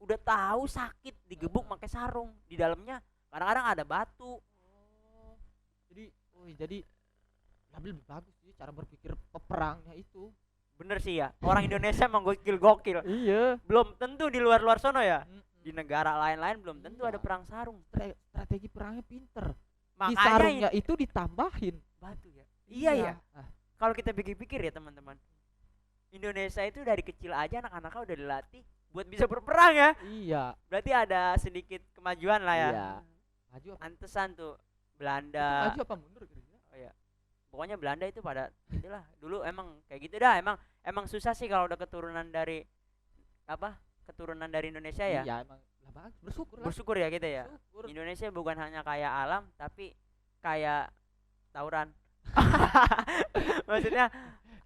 [SPEAKER 2] udah tahu sakit digebuk pakai sarung. Di dalamnya kadang-kadang ada batu.
[SPEAKER 1] Oh. Jadi lebih bagus sih cara berpikir peperangnya itu.
[SPEAKER 2] Bener sih ya. Orang Indonesia emang gokil-gokil.
[SPEAKER 1] Iya.
[SPEAKER 2] Belum tentu di luar-luar sono ya. Di negara lain-lain belum tentu
[SPEAKER 1] Iya.
[SPEAKER 2] ada perang sarung.
[SPEAKER 1] Strategi perangnya pinter. Di
[SPEAKER 2] Makanya
[SPEAKER 1] sarungnya itu ditambahin.
[SPEAKER 2] batu ya. Iya ya.
[SPEAKER 1] Ah,
[SPEAKER 2] Kalau kita pikir-pikir ya teman-teman, Indonesia itu dari kecil aja anak-anaknya udah dilatih buat bisa berperang ya.
[SPEAKER 1] iya.
[SPEAKER 2] Berarti ada sedikit kemajuan lah ya.
[SPEAKER 1] Iya. Maju apa?
[SPEAKER 2] Antesan tuh
[SPEAKER 1] Itu
[SPEAKER 2] Belanda.
[SPEAKER 1] maju apa mundur kira-kira?
[SPEAKER 2] Oh ya. Pokoknya Belanda itu pada itulah dulu emang kayak gitu dah. Emang susah sih kalau udah keturunan dari apa? Keturunan dari Indonesia ya.
[SPEAKER 1] Iya, emang lah bagus. Bersyukur lah.
[SPEAKER 2] Bersyukur ya kita ya.
[SPEAKER 1] Bersyukur.
[SPEAKER 2] Indonesia bukan hanya kaya alam tapi kayak tawuran. Maksudnya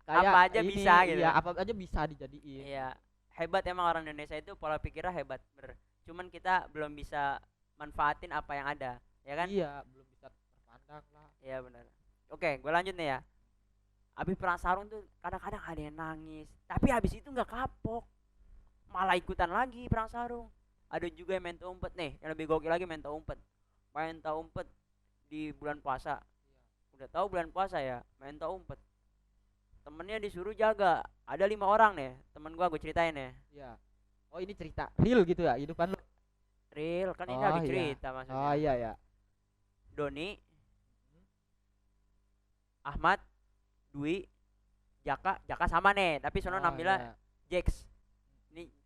[SPEAKER 1] Kayak
[SPEAKER 2] apa aja
[SPEAKER 1] ini,
[SPEAKER 2] bisa gitu.
[SPEAKER 1] Iya, apa aja bisa dijadiin.
[SPEAKER 2] iya, hebat emang orang Indonesia itu pola pikirnya hebat, bener. Cuman kita belum bisa manfaatin apa yang ada, ya kan?
[SPEAKER 1] Iya, belum bisa terpandang lah.
[SPEAKER 2] Iya benar. Oke, gue lanjut nih ya. Habis perang sarung tuh kadang-kadang ada yang nangis, tapi habis itu nggak kapok, malah ikutan lagi perang sarung. Ada juga yang main umpet nih, yang lebih gokil lagi main umpet. Main umpet di bulan puasa. Udah tahu bulan puasa ya, main umpet. Temennya disuruh jaga, ada 5 orang nih, temen gua gue ceritain ya.
[SPEAKER 1] Iya. Oh, ini cerita real gitu ya, hidupan lu.
[SPEAKER 2] Real kan ini
[SPEAKER 1] Oh,
[SPEAKER 2] lagi
[SPEAKER 1] iya.
[SPEAKER 2] cerita maksudnya.
[SPEAKER 1] Oh iya ya.
[SPEAKER 2] Doni, Ahmad, Dwi, Jaka sama nih, tapi sono
[SPEAKER 1] Oh,
[SPEAKER 2] namanya
[SPEAKER 1] iya.
[SPEAKER 2] Jax.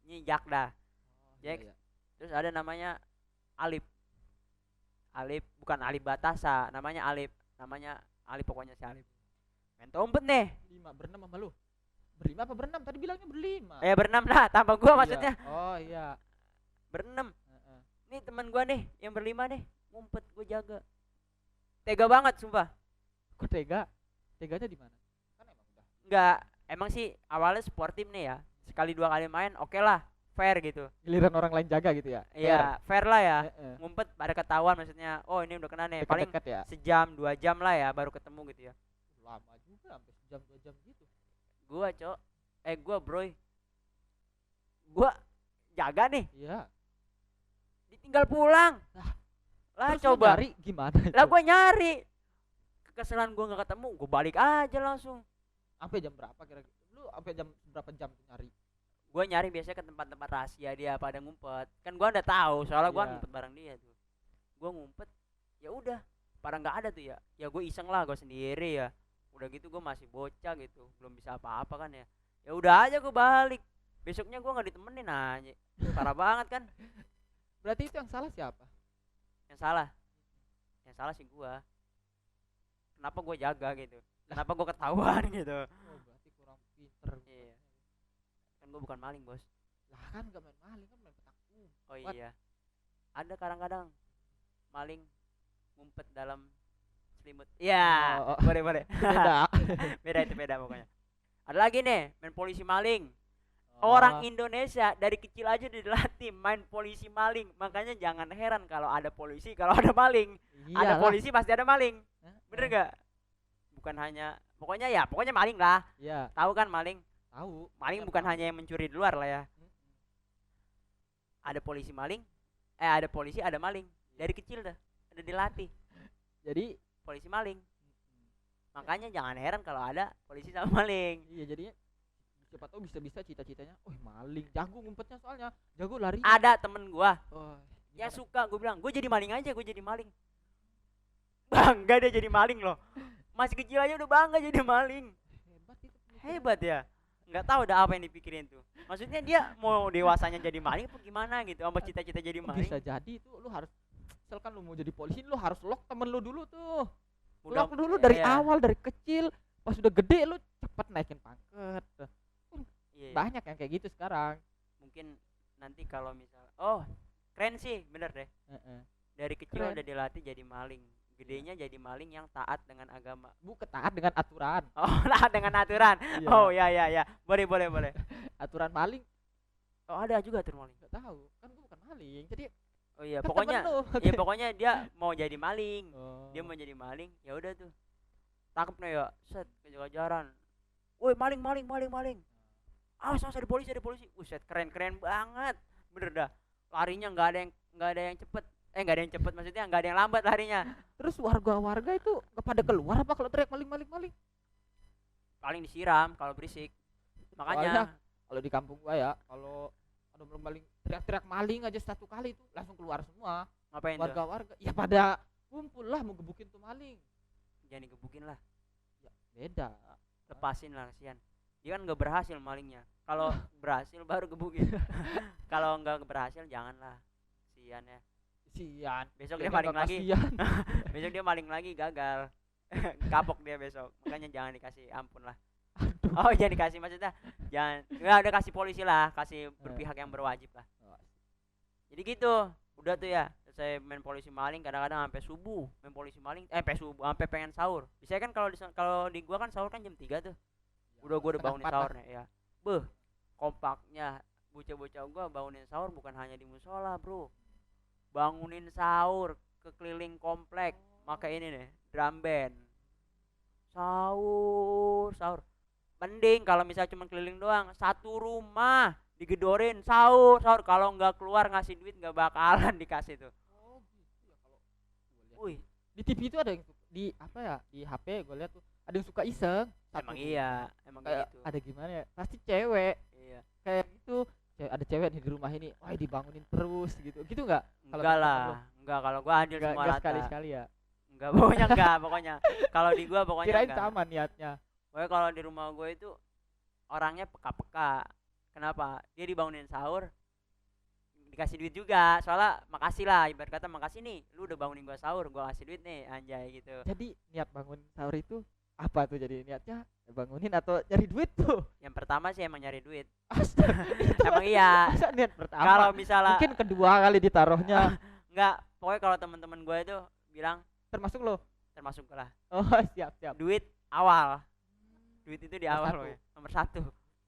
[SPEAKER 2] Jack dah.
[SPEAKER 1] Oh,
[SPEAKER 2] Jack.
[SPEAKER 1] iya, iya.
[SPEAKER 2] Terus ada namanya Alip. Alip bukan Alip Batasa, namanya Alip. Namanya Alip pokoknya si Alip. Main tompet nih.
[SPEAKER 1] 5 berenam sama lu. Berlima apa berenam? Tadi bilangnya berlima.
[SPEAKER 2] Berenam lah, tambah gua
[SPEAKER 1] Iya.
[SPEAKER 2] maksudnya.
[SPEAKER 1] Oh iya.
[SPEAKER 2] Berenam.
[SPEAKER 1] Heeh.
[SPEAKER 2] Nih teman gua nih yang berlima nih, ngumpet gua jaga. Tega banget sumpah.
[SPEAKER 1] Kok tega? Teganya di mana? Kan emang udah.
[SPEAKER 2] Enggak, emang sih awalnya sportif nih ya. Sekali dua kali main oke lah, fair gitu.
[SPEAKER 1] Giliran orang lain jaga gitu ya.
[SPEAKER 2] Iya, fair lah ya.
[SPEAKER 1] Heeh.
[SPEAKER 2] Ngumpet pada ketahuan maksudnya. Oh, ini udah kena nih. Paling
[SPEAKER 1] Dekat-dekat ya.
[SPEAKER 2] sejam, 2 jam lah ya baru ketemu gitu ya.
[SPEAKER 1] Lama juga sampai sejam 2 jam gitu.
[SPEAKER 2] Gua, Cok. Gua, Broy. Gua jaga nih,
[SPEAKER 1] Iya.
[SPEAKER 2] ditinggal pulang. Lah
[SPEAKER 1] Terus lu
[SPEAKER 2] coba.
[SPEAKER 1] nyari gimana itu?
[SPEAKER 2] Lah gua nyari. Kekesalan gua nggak ketemu, gua balik aja langsung.
[SPEAKER 1] Sampai jam berapa kira-kira? Lu sampai jam berapa jam tuh nyari?
[SPEAKER 2] Gua nyari biasanya ke tempat-tempat rahasia dia pada ngumpet. Kan gua udah tahu soalnya gua
[SPEAKER 1] Iya.
[SPEAKER 2] ngumpet bareng dia tuh. Gua ngumpet, ya udah, pada nggak ada tuh ya. Ya gua iseng lah gua sendiri ya. Udah gitu gua masih bocah gitu, belum bisa apa-apa kan ya. Ya udah aja gua balik. Besoknya gua nggak ditemenin aja. Parah banget kan.
[SPEAKER 1] Berarti itu yang salah siapa?
[SPEAKER 2] Yang salah. Yang salah sih gua. Kenapa gua jaga gitu? Kenapa gua ketahuan gitu?
[SPEAKER 1] Oh, berarti kurang pinter.
[SPEAKER 2] Iya. Kan gua bukan maling, Bos.
[SPEAKER 1] Lah kan gak main maling, kan main petak umpet.
[SPEAKER 2] Oh iya. Ada kadang-kadang maling ngumpet dalam selimut. Iya,
[SPEAKER 1] Oh, oh.
[SPEAKER 2] boleh boleh.
[SPEAKER 1] Beda.
[SPEAKER 2] Beda itu beda pokoknya. Ada lagi nih, main polisi maling.
[SPEAKER 1] Oh.
[SPEAKER 2] Orang Indonesia dari kecil aja udah dilatih main polisi maling. Makanya jangan heran kalau ada polisi, kalau ada maling. Ada
[SPEAKER 1] Iyalah.
[SPEAKER 2] polisi pasti ada maling.
[SPEAKER 1] Hah?
[SPEAKER 2] Bener gak? Bukan hanya pokoknya maling lah.
[SPEAKER 1] Iya,
[SPEAKER 2] Tahu kan maling?
[SPEAKER 1] tahu.
[SPEAKER 2] Maling
[SPEAKER 1] Iya,
[SPEAKER 2] bukan
[SPEAKER 1] tahu.
[SPEAKER 2] hanya yang mencuri di luar lah ya. Ada polisi maling. Ada polisi, ada maling. Dari kecil dah udah dilatih
[SPEAKER 1] Jadi
[SPEAKER 2] polisi maling. Makanya jangan heran kalau ada polisi sama maling.
[SPEAKER 1] iya jadinya siapa tahu bisa-bisa cita-citanya, oh maling, jago ngumpetnya soalnya, jago lari.
[SPEAKER 2] Ada temen gua
[SPEAKER 1] Oh,
[SPEAKER 2] yang
[SPEAKER 1] gimana?
[SPEAKER 2] suka, gue bilang gue jadi maling aja, gue jadi maling. Bangga dia jadi maling loh. Masih kecil aja udah bangga jadi maling.
[SPEAKER 1] Hebat itu pemikiran.
[SPEAKER 2] Hebat ya. Nggak tahu dah apa yang dipikirin tuh. Maksudnya dia mau dewasanya jadi maling apa gimana gitu, sama cita-cita jadi maling.
[SPEAKER 1] Bisa jadi itu lu harus, misalkan lu mau jadi polisi lu harus lock temen lu dulu tuh.
[SPEAKER 2] Mudah-
[SPEAKER 1] Lock dulu dari
[SPEAKER 2] iya,
[SPEAKER 1] awal, dari kecil. Pas udah gede lu cepet naikin pangkat.
[SPEAKER 2] iya.
[SPEAKER 1] Banyak yang kayak gitu sekarang.
[SPEAKER 2] Mungkin nanti kalau misal, oh keren sih, bener deh.
[SPEAKER 1] Heeh.
[SPEAKER 2] Dari kecil
[SPEAKER 1] Keren.
[SPEAKER 2] udah dilatih jadi maling. Gedenya jadi maling yang taat dengan agama.
[SPEAKER 1] Bukan taat dengan aturan.
[SPEAKER 2] Oh, taat dengan aturan.
[SPEAKER 1] Iya.
[SPEAKER 2] Oh ya ya ya. Boleh boleh boleh.
[SPEAKER 1] Aturan maling
[SPEAKER 2] Oh ada juga tuh maling.
[SPEAKER 1] nggak tahu. Kan gua bukan maling. Jadi
[SPEAKER 2] Oh iya,
[SPEAKER 1] kan
[SPEAKER 2] pokoknya
[SPEAKER 1] temen lu.
[SPEAKER 2] ya pokoknya dia mau jadi maling.
[SPEAKER 1] Oh.
[SPEAKER 2] Dia mau jadi maling, ya udah tuh. Tangkep nih ya, set kejar-kejaran. Woi, maling maling maling maling. Awas awas ada polisi ada polisi. Set keren-keren banget. Bener dah. Larinya nggak ada yang cepet. Nggak ada yang cepet maksudnya nggak ada yang lambat larinya.
[SPEAKER 1] Terus warga-warga itu nggak pada keluar apa kalau teriak maling maling maling?
[SPEAKER 2] Paling disiram kalau berisik. Makanya
[SPEAKER 1] Kalau di kampung gua ya, kalau ada maling teriak-teriak maling aja satu kali itu langsung keluar semua
[SPEAKER 2] ngapain tuh?
[SPEAKER 1] warga-warga. Ya pada kumpul lah mau gebukin tuh maling.
[SPEAKER 2] Jangan digebukin lah.
[SPEAKER 1] Beda.
[SPEAKER 2] Lepasin lah kasihan. Dia kan nggak berhasil malingnya. Kalau berhasil baru gebukin. Kalau nggak berhasil janganlah. Kasihan ya.
[SPEAKER 1] Kasian.
[SPEAKER 2] Besok
[SPEAKER 1] Kayaknya
[SPEAKER 2] dia maling
[SPEAKER 1] nggak
[SPEAKER 2] lagi.
[SPEAKER 1] kasihan.
[SPEAKER 2] Besok dia maling lagi gagal. Kapok dia besok. Makanya jangan dikasih ampun lah. Oh jangan dikasih maksudnya jangan nggak ada kasih polisi lah, kasih berpihak yang berwajib lah. Jadi gitu udah tuh ya selesai main polisi maling kadang-kadang sampai subuh main polisi maling sampai subuh sampai pengen sahur. Biasanya kan kalau di gua kan sahur kan jam 3 tuh. Udah gua udah bangunin sahurnya ya. Beh kompaknya bocah-bocah gua bangunin sahur bukan hanya di musola bro, bangunin sahur kekeliling komplek pakai ini nih drum band sahur sahur. Mending kalau misalnya cuma keliling doang, satu rumah digedorin sahur sahur, kalau nggak keluar ngasih duit nggak bakalan dikasih tuh.
[SPEAKER 1] Oh gitu ya kalau gua lihat.
[SPEAKER 2] Wih,
[SPEAKER 1] Di TV itu ada yang di apa ya? Di HP gua lihat tuh ada yang suka iseng.
[SPEAKER 2] emang iya, emang
[SPEAKER 1] Kayak
[SPEAKER 2] gitu.
[SPEAKER 1] ada gimana ya? Pasti cewek
[SPEAKER 2] Iya.
[SPEAKER 1] kayak gitu. Ada cewek nih di rumah ini, wah dibangunin terus gitu. Gitu enggak? Kalau
[SPEAKER 2] Enggak
[SPEAKER 1] di tempat
[SPEAKER 2] lah, enggak kalau gua adil semua
[SPEAKER 1] Enggak
[SPEAKER 2] rata.
[SPEAKER 1] sekali-sekali ya.
[SPEAKER 2] Enggak, pokoknya enggak, pokoknya. Kalau di gua pokoknya
[SPEAKER 1] Kirain
[SPEAKER 2] enggak.
[SPEAKER 1] sama niatnya.
[SPEAKER 2] Pokoknya kalau di rumah gua itu orangnya peka-peka. Kenapa? Dia dibangunin sahur, dikasih duit juga. Soalnya makasih lah, ibarat kata makasih nih, lu udah bangunin gua sahur, gua kasih duit nih, anjay gitu.
[SPEAKER 1] Jadi niat bangun sahur itu apa tuh, jadi niatnya bangunin atau cari duit tuh?
[SPEAKER 2] Yang pertama sih emang nyari duit.
[SPEAKER 1] Astaga, itu
[SPEAKER 2] Emang iya.
[SPEAKER 1] masa niat pertama?
[SPEAKER 2] Kalau misalnya
[SPEAKER 1] Mungkin kedua kali ditaruhnya.
[SPEAKER 2] enggak, pokoknya kalau teman-teman gue itu bilang
[SPEAKER 1] Termasuk lo.
[SPEAKER 2] termasuk lah.
[SPEAKER 1] Oh, siap siap.
[SPEAKER 2] Duit awal. Duit itu di
[SPEAKER 1] Nomor
[SPEAKER 2] awal
[SPEAKER 1] satu.
[SPEAKER 2] loh ya. Nomor satu.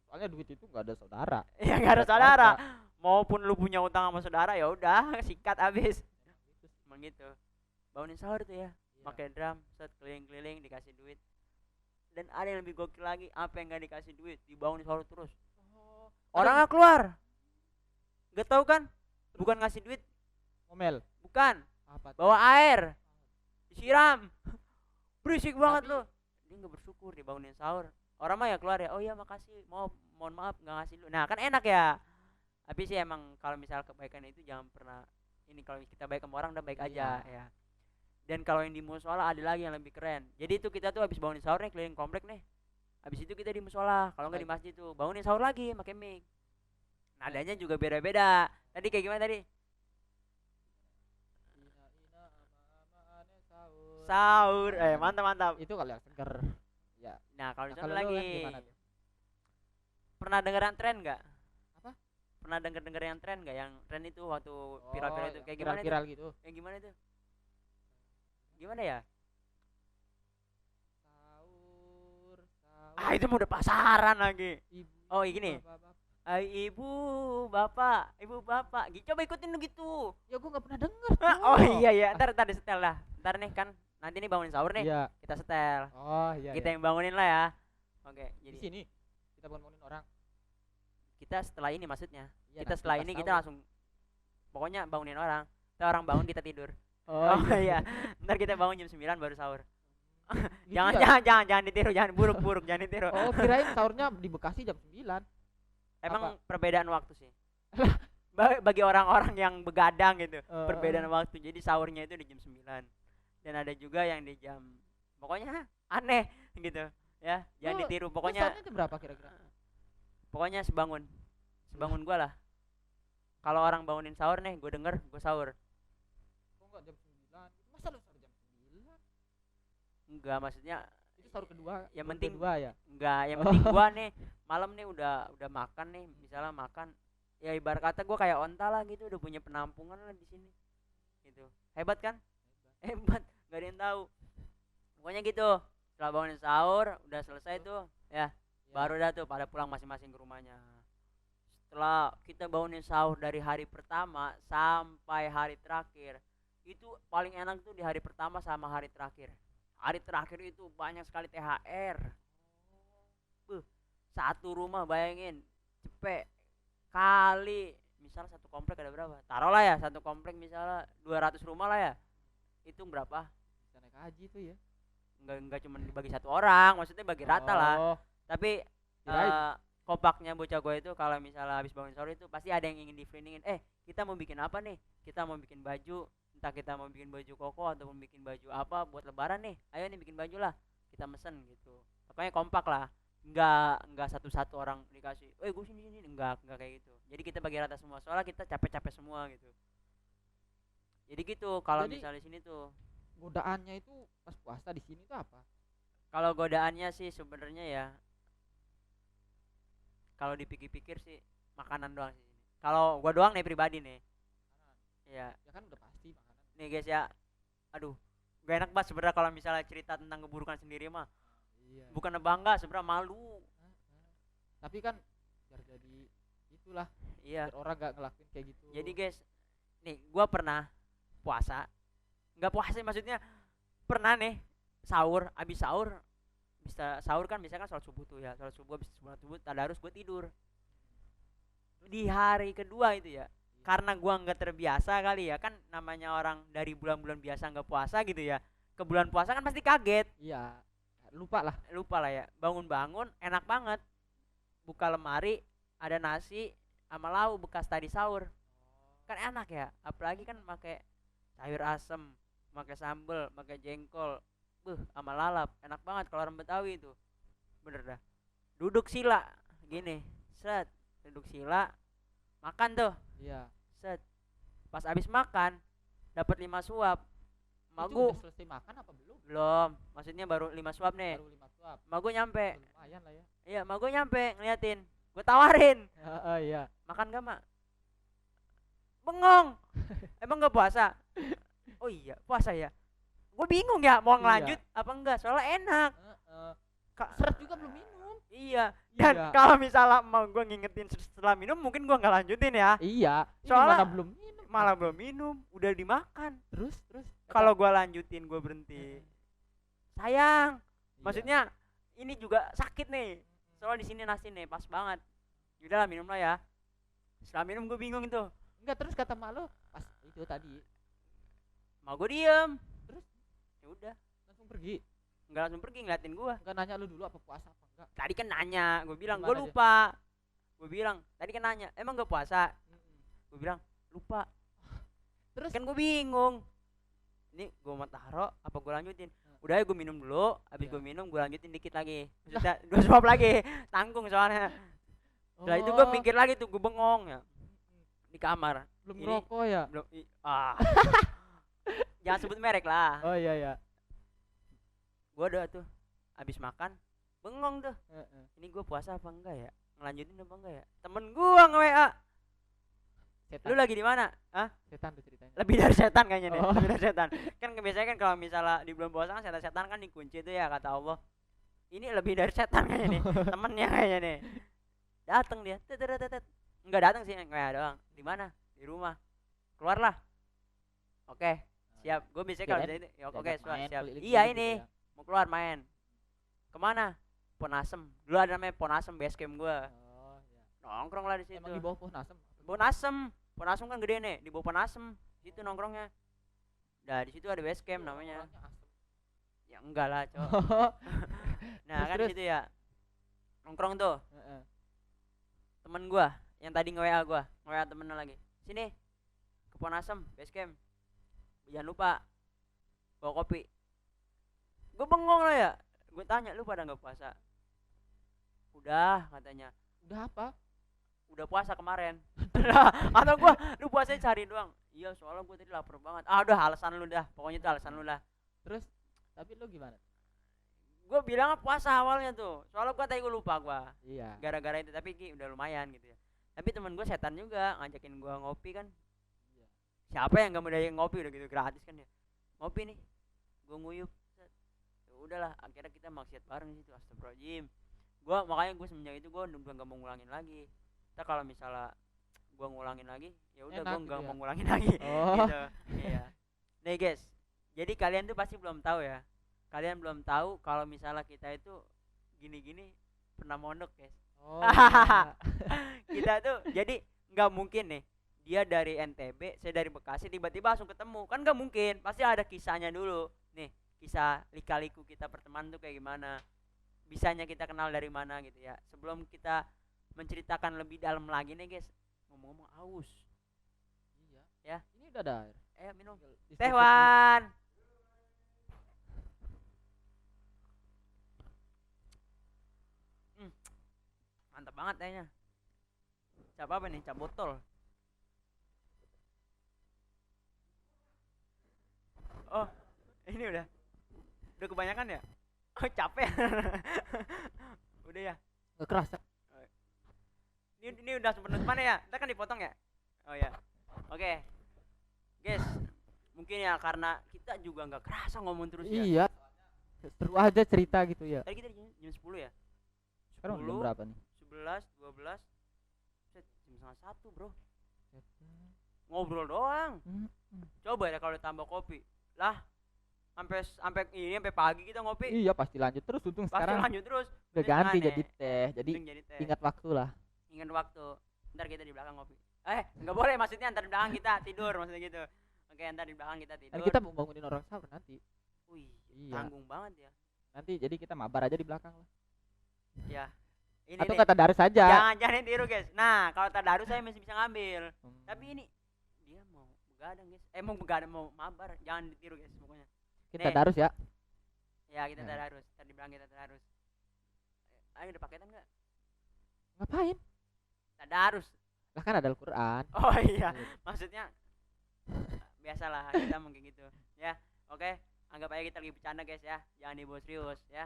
[SPEAKER 1] Soalnya duit itu nggak ada saudara.
[SPEAKER 2] Ya nggak ada
[SPEAKER 1] Ada
[SPEAKER 2] saudara.
[SPEAKER 1] keluarga.
[SPEAKER 2] Maupun lu punya utang sama saudara ya udah sikat habis. Emang gitu. Bangunin sahur tuh ya.
[SPEAKER 1] Iya.
[SPEAKER 2] Pakai drum, set keliling-keliling dikasih duit. Dan ada yang lebih gokil lagi, apa yang gak dikasih duit, dibangunin sahur terus.
[SPEAKER 1] Oh,
[SPEAKER 2] Orangnya keluar. Gak tahu kan? Bukan ngasih duit,
[SPEAKER 1] ngomel.
[SPEAKER 2] bukan.
[SPEAKER 1] Apa tuh?
[SPEAKER 2] Bawa air, disiram. Berisik banget
[SPEAKER 1] Tapi-
[SPEAKER 2] lu. Dia nggak bersyukur dibangunin sahur. Orang mah ya keluar ya, oh iya makasih, mohon maaf nggak ngasih lu. Nah kan enak ya. Tapi sih emang kalau misal kebaikan itu jangan pernah ini, kalau kita baik sama orang udah baik aja ya. Dan kalau yang di musola ada lagi yang lebih keren. Jadi itu kita tuh habis bangunin sahur nih keliling komplek nih. Habis itu kita di musola, kalau nggak di masjid tuh bangunin sahur lagi pakai mic. Nadanya juga beda-beda. Tadi kayak gimana tadi?
[SPEAKER 1] Ina ina ama ama ane sahur.
[SPEAKER 2] Sahur. Mantap mantap.
[SPEAKER 1] Itu kali yang seger. Ya.
[SPEAKER 2] Nah, kalau di
[SPEAKER 1] Nah,
[SPEAKER 2] sana
[SPEAKER 1] kalau lu
[SPEAKER 2] lagi.
[SPEAKER 1] kan gimana tuh?
[SPEAKER 2] Pernah dengeran tren nggak?
[SPEAKER 1] Apa?
[SPEAKER 2] Pernah denger yang tren nggak? Yang tren itu waktu viral-viral itu
[SPEAKER 1] yang
[SPEAKER 2] kayak gimana itu?
[SPEAKER 1] viral gitu.
[SPEAKER 2] Yang gimana itu? Gimana ya?
[SPEAKER 1] Sahur, sahur.
[SPEAKER 2] Ah, itu mah udah pasaran lagi.
[SPEAKER 1] Ibu,
[SPEAKER 2] Oh, gini.
[SPEAKER 1] bapak.
[SPEAKER 2] Ibu, bapak. Coba ikutin lu gitu.
[SPEAKER 1] Ya gua nggak pernah denger.
[SPEAKER 2] Oh iya ya, ntar disetel lah. Ntar nih kan nanti nih bangunin sahur nih,
[SPEAKER 1] Iya.
[SPEAKER 2] kita setel.
[SPEAKER 1] Oh iya.
[SPEAKER 2] Kita
[SPEAKER 1] iya.
[SPEAKER 2] yang bangunin lah ya. Oke,
[SPEAKER 1] Di
[SPEAKER 2] jadi
[SPEAKER 1] sini kita bangunin orang.
[SPEAKER 2] kita setelah ini maksudnya.
[SPEAKER 1] Iya,
[SPEAKER 2] Kita
[SPEAKER 1] nanti
[SPEAKER 2] setelah
[SPEAKER 1] pas
[SPEAKER 2] ini kita
[SPEAKER 1] sahur.
[SPEAKER 2] langsung pokoknya bangunin orang. Kita orang bangun kita tidur.
[SPEAKER 1] Oh,
[SPEAKER 2] iya. Ntar kita bangun jam 9 baru sahur.
[SPEAKER 1] gitu
[SPEAKER 2] Jangan
[SPEAKER 1] ya?
[SPEAKER 2] jangan ditiru, jangan buruk jangan ditiru.
[SPEAKER 1] Oh, kirain sahurnya di Bekasi jam 9.
[SPEAKER 2] Emang
[SPEAKER 1] apa?
[SPEAKER 2] perbedaan waktu sih. Bagi orang-orang yang begadang gitu, perbedaan
[SPEAKER 1] Eh.
[SPEAKER 2] waktu. Jadi sahurnya itu di jam 9. Dan ada juga yang di jam pokoknya aneh gitu ya. Jangan
[SPEAKER 1] Lu-
[SPEAKER 2] ditiru
[SPEAKER 1] lu
[SPEAKER 2] pokoknya.
[SPEAKER 1] sahurnya jam berapa kira-kira?
[SPEAKER 2] Pokoknya sebangun gua lah. Kalau orang bangunin sahur nih, gue denger, gue sahur.
[SPEAKER 1] Kok enggak jam 9? Masa lu sahur jam 9?
[SPEAKER 2] Enggak, maksudnya
[SPEAKER 1] Itu sahur kedua.
[SPEAKER 2] yang
[SPEAKER 1] sahur
[SPEAKER 2] penting-
[SPEAKER 1] kedua ya.
[SPEAKER 2] enggak, yang penting gua nih malam nih udah makan nih, misalnya makan. Ya ibarat kata gua kayak onta lah gitu, udah punya penampungan lah di sini. Gitu. Hebat kan? Hebat, enggak ada yang tahu. Pokoknya gitu. Setelah bangunin sahur, udah selesai tuh, ya. Baru dah tuh pada pulang masing-masing ke rumahnya. Setelah kita bangunin sahur dari hari pertama sampai hari terakhir, itu paling enak tuh di hari pertama sama hari terakhir. Hari terakhir itu banyak sekali THR. Satu rumah bayangin, cepet kali misal satu komplek ada berapa? Taruhlah ya satu komplek misalnya 200 rumah lah ya. Itu berapa?
[SPEAKER 1] Bisa naik haji tuh ya.
[SPEAKER 2] Enggak cuma dibagi satu orang, maksudnya bagi rata lah.
[SPEAKER 1] Oh,
[SPEAKER 2] Tapi
[SPEAKER 1] kirain.
[SPEAKER 2] kopaknya bocah gue itu kalau misalnya habis bangun sahur itu pasti ada yang ingin di-framingin. Kita mau bikin apa nih? Kita mau bikin baju, entah kita mau bikin baju koko atau mau bikin baju apa buat lebaran nih. Ayo nih bikin baju lah. Kita mesen gitu. Pokoknya kompak lah. Enggak satu-satu orang dikasih. Gue sini enggak kayak gitu. Jadi kita bagi rata semua. Soalnya kita capek-capek semua gitu. Jadi gitu kalau
[SPEAKER 1] Jadi-
[SPEAKER 2] misalnya di sini tuh.
[SPEAKER 1] Godaannya itu pas puasa di sini tuh apa?
[SPEAKER 2] Kalau godaannya sih sebenarnya ya, kalau dipikir-pikir sih makanan doang sih. Kalau gua doang nih pribadi nih. Ya,
[SPEAKER 1] Ya kan udah pasti makanan.
[SPEAKER 2] nih guys ya. Aduh, gak enak banget sebenarnya kalau misalnya cerita tentang keburukan sendiri mah.
[SPEAKER 1] Iya.
[SPEAKER 2] Bukan bangga, sebenarnya malu.
[SPEAKER 1] Tapi kan biar jadi itulah,
[SPEAKER 2] Iya.
[SPEAKER 1] biar orang gak ngelakuin kayak gitu.
[SPEAKER 2] Jadi guys, nih gua pernah puasa. Enggak puasa maksudnya pernah nih sahur, abis sahur bisa sahur kan biasanya kan sholat subuh tuh ya. Sholat subuh habis sholat subuh tadarus gue tidur. Di hari kedua itu ya. Karena gua nggak terbiasa kali ya, kan namanya orang dari bulan-bulan biasa nggak puasa gitu ya, ke bulan puasa kan pasti kaget,
[SPEAKER 1] Iya. Lupa lah.
[SPEAKER 2] lupa lah ya. Bangun-bangun enak banget, buka lemari ada nasi sama lauk bekas tadi sahur, kan enak ya. Apalagi kan pakai sayur asem, pakai sambel, pakai jengkol, sama lalap, enak banget kalau orang Betawi itu. Bener dah. Duduk sila gini, set, duduk sila, makan tuh.
[SPEAKER 1] Iya.
[SPEAKER 2] Set. Pas abis makan dapat 5 suap. Mak
[SPEAKER 1] Itu
[SPEAKER 2] gua
[SPEAKER 1] udah selesai makan apa belum?
[SPEAKER 2] belum, maksudnya baru 5 suap nih.
[SPEAKER 1] Baru 5 suap.
[SPEAKER 2] Mak gua nyampe.
[SPEAKER 1] Lumayan lah ya.
[SPEAKER 2] Iya, mak gua nyampe ngeliatin. Gua tawarin,
[SPEAKER 1] Iya.
[SPEAKER 2] makan gak mak? Bengong. Emang gak puasa? Oh iya puasa ya. Gue bingung ya mau
[SPEAKER 1] Iya.
[SPEAKER 2] ngelanjut apa enggak, soalnya enak.
[SPEAKER 1] Seret juga belum minum.
[SPEAKER 2] Iya. Dan
[SPEAKER 1] Iya.
[SPEAKER 2] kalau misalnya mau gue ngingetin setelah minum, mungkin gue nggak lanjutin ya.
[SPEAKER 1] Iya. Ini
[SPEAKER 2] Soalnya
[SPEAKER 1] mana belum minum.
[SPEAKER 2] Malah belum minum, udah dimakan.
[SPEAKER 1] Terus
[SPEAKER 2] Kalau gue lanjutin gue berhenti. Sayang.
[SPEAKER 1] Iya.
[SPEAKER 2] Maksudnya ini juga sakit nih. Soalnya di sini nasi nih pas banget. Udah lah minum lah ya. Setelah minum gue bingung itu.
[SPEAKER 1] Enggak, terus kata mak lo pas itu tadi
[SPEAKER 2] Mau gue diem.
[SPEAKER 1] Terus?
[SPEAKER 2] Ya udah.
[SPEAKER 1] langsung pergi.
[SPEAKER 2] Nggak langsung pergi ngeliatin gue.
[SPEAKER 1] Enggak nanya lu dulu apa puasa apa enggak.
[SPEAKER 2] Tadi kan nanya, gue bilang gue
[SPEAKER 1] Gimana
[SPEAKER 2] lupa. Gue bilang tadi kan nanya, emang gak puasa? Gue bilang lupa.
[SPEAKER 1] Terus
[SPEAKER 2] Kan gue bingung. Ini gue mau taruh apa gue lanjutin? Udah ya gue minum dulu. Habis
[SPEAKER 1] Iya.
[SPEAKER 2] gue minum gue lanjutin dikit lagi. Maksudnya 2 suap lagi. Tanggung soalnya. Setelah itu gue mikir lagi tuh, gue bengong ya di kamar.
[SPEAKER 1] belum
[SPEAKER 2] ini-
[SPEAKER 1] ngerokok ya.
[SPEAKER 2] Belum jangan sebut merek lah.
[SPEAKER 1] Oh iya ya.
[SPEAKER 2] Gue udah tuh habis makan bengong tuh. Ini gue puasa apa enggak ya? Ngelanjutin apa enggak ya? Temen gue nge-WA.
[SPEAKER 1] Setan.
[SPEAKER 2] Lu lagi di mana? Hah?
[SPEAKER 1] Setan tuh ceritanya.
[SPEAKER 2] Lebih dari setan kayaknya nih.
[SPEAKER 1] Oh.
[SPEAKER 2] Lebih dari setan. Kan biasanya kan kalau misalnya di bulan puasa kan setan-setan kan dikunci tuh ya kata Allah. Ini lebih dari setan kayaknya nih. Temennya kayaknya nih. Dateng dia. Tet. Enggak datang sih, nge-WA doang. Di mana? Di rumah. Keluarlah. Oke. Siap. Gue biasanya kalau
[SPEAKER 1] Kirain
[SPEAKER 2] itu ya, oke,
[SPEAKER 1] diajak main,
[SPEAKER 2] siap.
[SPEAKER 1] keliling-keliling
[SPEAKER 2] Iya
[SPEAKER 1] gitu
[SPEAKER 2] ini.
[SPEAKER 1] ya.
[SPEAKER 2] Mau keluar main. Kemana? Ponasem. Dulu ada namanya Ponasem base camp gue.
[SPEAKER 1] Oh iya.
[SPEAKER 2] Nongkrong lah di situ.
[SPEAKER 1] Emang di bawah pohon asem.
[SPEAKER 2] Ponasem. Ponasem kan gede nih, di bawah Ponasem. Situ nongkrongnya. Nah, di situ ada base camp namanya.
[SPEAKER 1] Orangnya asem.
[SPEAKER 2] Ya enggak lah, Cok. Nah, kan
[SPEAKER 1] Terus?
[SPEAKER 2] di situ ya. Nongkrong tuh.
[SPEAKER 1] Heeh.
[SPEAKER 2] Temen gua yang tadi nge-WA gua, nge-WA temennya lagi. Sini. Ke Ponasem base camp. Jangan lupa bawa kopi. Gue bengong lah ya. Gue tanya, lu pada nggak puasa? Udah katanya.
[SPEAKER 1] Udah apa?
[SPEAKER 2] Udah puasa kemarin. Atau gua lu puasanya cari doang. Iya, soalnya gua tadi lapar banget. Ah, udah alasan lu dah. Pokoknya itu alasan lu lah.
[SPEAKER 1] Terus tapi lu gimana?
[SPEAKER 2] Gua bilang puasa awalnya tuh. Soalnya gua tadi gua lupa gua.
[SPEAKER 1] Iya.
[SPEAKER 2] Gara-gara itu tapi udah lumayan gitu ya. Tapi temen gua setan juga ngajakin gua ngopi kan.
[SPEAKER 1] Iya.
[SPEAKER 2] Siapa yang enggak mau dari ngopi udah gitu gratis kan ya. Ngopi nih. Gua nguyup. Set. Ya udahlah, akhirnya kita maksiat bareng di situ. Astagfirullahaladzim. Makanya gua semenjak itu gua udah enggak mau ngulangin lagi. Kita kalau misalnya gua ngulangin lagi, ya udah
[SPEAKER 1] Enak
[SPEAKER 2] gua
[SPEAKER 1] gitu
[SPEAKER 2] enggak
[SPEAKER 1] ya?
[SPEAKER 2] mau ngulangin lagi.
[SPEAKER 1] Oh.
[SPEAKER 2] Gitu. Iya. Nih guys. Jadi kalian tuh pasti belum tahu ya. Kalian belum tahu kalau misalnya kita itu gini-gini pernah mondok, guys.
[SPEAKER 1] Oh. Iya.
[SPEAKER 2] Kita tuh jadi nggak mungkin nih dia dari NTB, saya dari Bekasi tiba-tiba langsung ketemu. Kan nggak mungkin. Pasti ada kisahnya dulu. Nih, kisah lika-liku kita pertemanan tuh kayak gimana. Bisanya kita kenal dari mana gitu ya. Sebelum kita menceritakan lebih dalam lagi nih, guys. Ngomong-ngomong aus.
[SPEAKER 1] Iya.
[SPEAKER 2] Ya.
[SPEAKER 1] Ini udah ada air.
[SPEAKER 2] Minum.
[SPEAKER 1] Di
[SPEAKER 2] Teh
[SPEAKER 1] sedikit
[SPEAKER 2] Wan. Mantap banget tehnya. Cap apa nih? Cap botol. Oh, ini udah kebanyakan ya? Oh, capek. Udah ya.
[SPEAKER 1] Nggak kerasa.
[SPEAKER 2] Ini udah penutupan ya? Kita kan dipotong ya? Oh ya. Oke. Guys, mungkin ya karena kita juga nggak kerasa ngomong terus ya.
[SPEAKER 1] Iya. Seru aja cerita gitu ya.
[SPEAKER 2] Tadi kita jam 10 ya?
[SPEAKER 1] Sekarang jam
[SPEAKER 2] 10,
[SPEAKER 1] berapa nih?
[SPEAKER 2] 11, 12. Set, jam setengah 1, Bro. Ngobrol doang. Coba ya kalau ditambah kopi. Lah, sampai pagi kita ngopi.
[SPEAKER 1] Iya pasti lanjut terus untung
[SPEAKER 2] Pasti
[SPEAKER 1] sekarang
[SPEAKER 2] lanjut terus.
[SPEAKER 1] udah ganti
[SPEAKER 2] Aneh.
[SPEAKER 1] jadi teh. Jadi
[SPEAKER 2] Jadi teh.
[SPEAKER 1] ingat waktu lah.
[SPEAKER 2] Ingat waktu. Ntar kita di belakang ngopi. Nggak boleh maksudnya ntar di belakang kita tidur maksudnya gitu. Oke, ntar di belakang kita tidur.
[SPEAKER 1] Kan kita mau bangunin orang sahur nanti.
[SPEAKER 2] Wih,
[SPEAKER 1] Iya.
[SPEAKER 2] tanggung banget ya.
[SPEAKER 1] Nanti jadi kita mabar aja di belakang lah.
[SPEAKER 2] Ya. Ini
[SPEAKER 1] Atau
[SPEAKER 2] nih.
[SPEAKER 1] kata Daris aja.
[SPEAKER 2] Jangan tiru, guys. Nah, kalau tadarus saya masih bisa ngambil. Tapi ini dia mau begadang, guys. Mau begadang, mau mabar. Jangan ditiru, guys, pokoknya.
[SPEAKER 1] Kita
[SPEAKER 2] nih.
[SPEAKER 1] Darus ya.
[SPEAKER 2] Ya, kita
[SPEAKER 1] Nah.
[SPEAKER 2] tadarus. Tadi bilang kita tadarus. Ayo udah paketan enggak?
[SPEAKER 1] Ngapain?
[SPEAKER 2] tadarus.
[SPEAKER 1] Lah kan ada Al-Qur'an.
[SPEAKER 2] Oh iya,
[SPEAKER 1] Gitu.
[SPEAKER 2] maksudnya biasalah kita mungkin gitu ya. Oke, anggap aja kita lagi bercanda guys ya, jangan dibawa serius ya.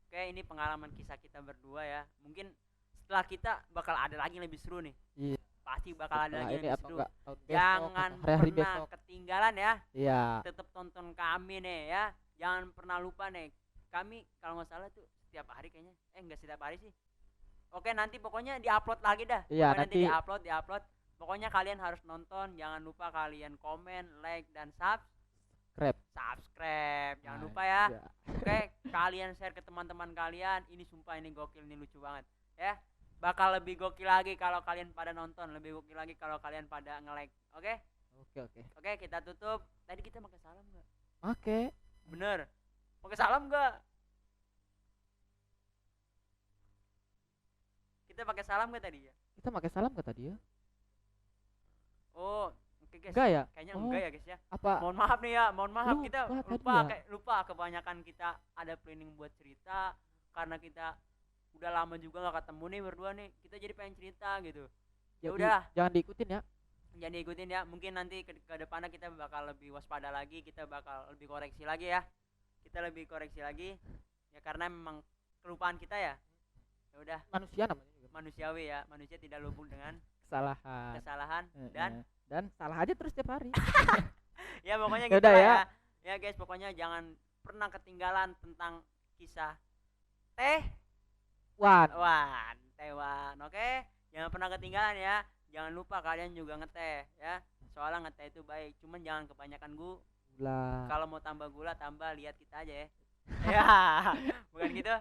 [SPEAKER 2] Oke, ini pengalaman kisah kita berdua ya. Mungkin setelah kita bakal ada lagi yang lebih seru nih,
[SPEAKER 1] Iya.
[SPEAKER 2] pasti bakal ada
[SPEAKER 1] Setelah
[SPEAKER 2] lagi yang
[SPEAKER 1] ini
[SPEAKER 2] lebih
[SPEAKER 1] atau
[SPEAKER 2] seru.
[SPEAKER 1] enggak tahun besok
[SPEAKER 2] Jangan
[SPEAKER 1] atau hari-hari
[SPEAKER 2] pernah
[SPEAKER 1] besok.
[SPEAKER 2] ketinggalan ya,
[SPEAKER 1] Iya.
[SPEAKER 2] tetap tonton kami nih ya. Jangan pernah lupa nih, kami kalau nggak salah tuh setiap hari kayaknya, enggak setiap hari sih. Oke, nanti pokoknya diupload lagi dah.
[SPEAKER 1] Iya,
[SPEAKER 2] Pokoknya nanti
[SPEAKER 1] nanti
[SPEAKER 2] diupload. Pokoknya kalian harus nonton, jangan lupa kalian komen, like dan subscribe. Jangan
[SPEAKER 1] Nah,
[SPEAKER 2] lupa ya.
[SPEAKER 1] iya.
[SPEAKER 2] Oke, kalian share ke teman-teman kalian. Ini sumpah ini gokil, ini lucu banget. Ya. Bakal lebih gokil lagi kalau kalian pada nonton, lebih gokil lagi kalau kalian pada nge-like. Oke?
[SPEAKER 1] Oke.
[SPEAKER 2] Oke, kita tutup. Tadi kita pakai salam enggak?
[SPEAKER 1] Oke.
[SPEAKER 2] Bener. Pakai salam enggak? Kita pakai salam enggak tadi ya?
[SPEAKER 1] Kita pakai salam ke tadi ya?
[SPEAKER 2] Oh, oke guys.
[SPEAKER 1] Enggak ya?
[SPEAKER 2] Kayaknya
[SPEAKER 1] Oh.
[SPEAKER 2] enggak ya guys ya.
[SPEAKER 1] Apa?
[SPEAKER 2] Mohon maaf nih ya, mohon maaf
[SPEAKER 1] Lupa
[SPEAKER 2] kita
[SPEAKER 1] tadi
[SPEAKER 2] lupa
[SPEAKER 1] ya?
[SPEAKER 2] kayak lupa kebanyakan kita ada planning buat cerita karena kita udah lama juga nggak ketemu nih berdua nih. Kita jadi pengen cerita gitu. Ya
[SPEAKER 1] Jadi,
[SPEAKER 2] udah,
[SPEAKER 1] jangan diikutin ya.
[SPEAKER 2] jangan diikutin ya. Mungkin nanti ke depannya kita bakal lebih waspada lagi, kita bakal lebih koreksi lagi ya. Kita lebih koreksi lagi ya karena memang kelupaan kita ya. Ya udah,
[SPEAKER 1] Manusia namanya juga.
[SPEAKER 2] manusiawi ya. Manusia tidak luput dengan
[SPEAKER 1] Kesalahan.
[SPEAKER 2] kesalahan
[SPEAKER 1] Dan
[SPEAKER 2] dan
[SPEAKER 1] salah aja terus tiap hari.
[SPEAKER 2] ya pokoknya
[SPEAKER 1] Ya
[SPEAKER 2] gitu
[SPEAKER 1] udah
[SPEAKER 2] lah
[SPEAKER 1] ya.
[SPEAKER 2] ya. Ya guys, pokoknya jangan pernah ketinggalan tentang kisah teh
[SPEAKER 1] Wan.
[SPEAKER 2] Tewan. Oke, jangan pernah ketinggalan ya. Jangan lupa kalian juga ngeteh ya. Soalnya ngeteh itu baik, cuman jangan kebanyakan
[SPEAKER 1] Gula.
[SPEAKER 2] kalau mau tambah gula tambah lihat kita aja ya. Ya, bukan gitu.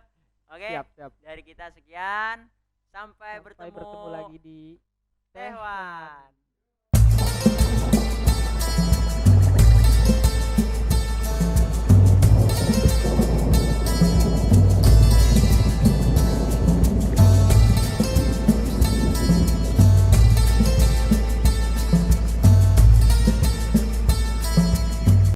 [SPEAKER 2] Oke,
[SPEAKER 1] Siap.
[SPEAKER 2] dari kita sekian. Sampai
[SPEAKER 1] Sampai bertemu lagi di
[SPEAKER 2] Tehwan.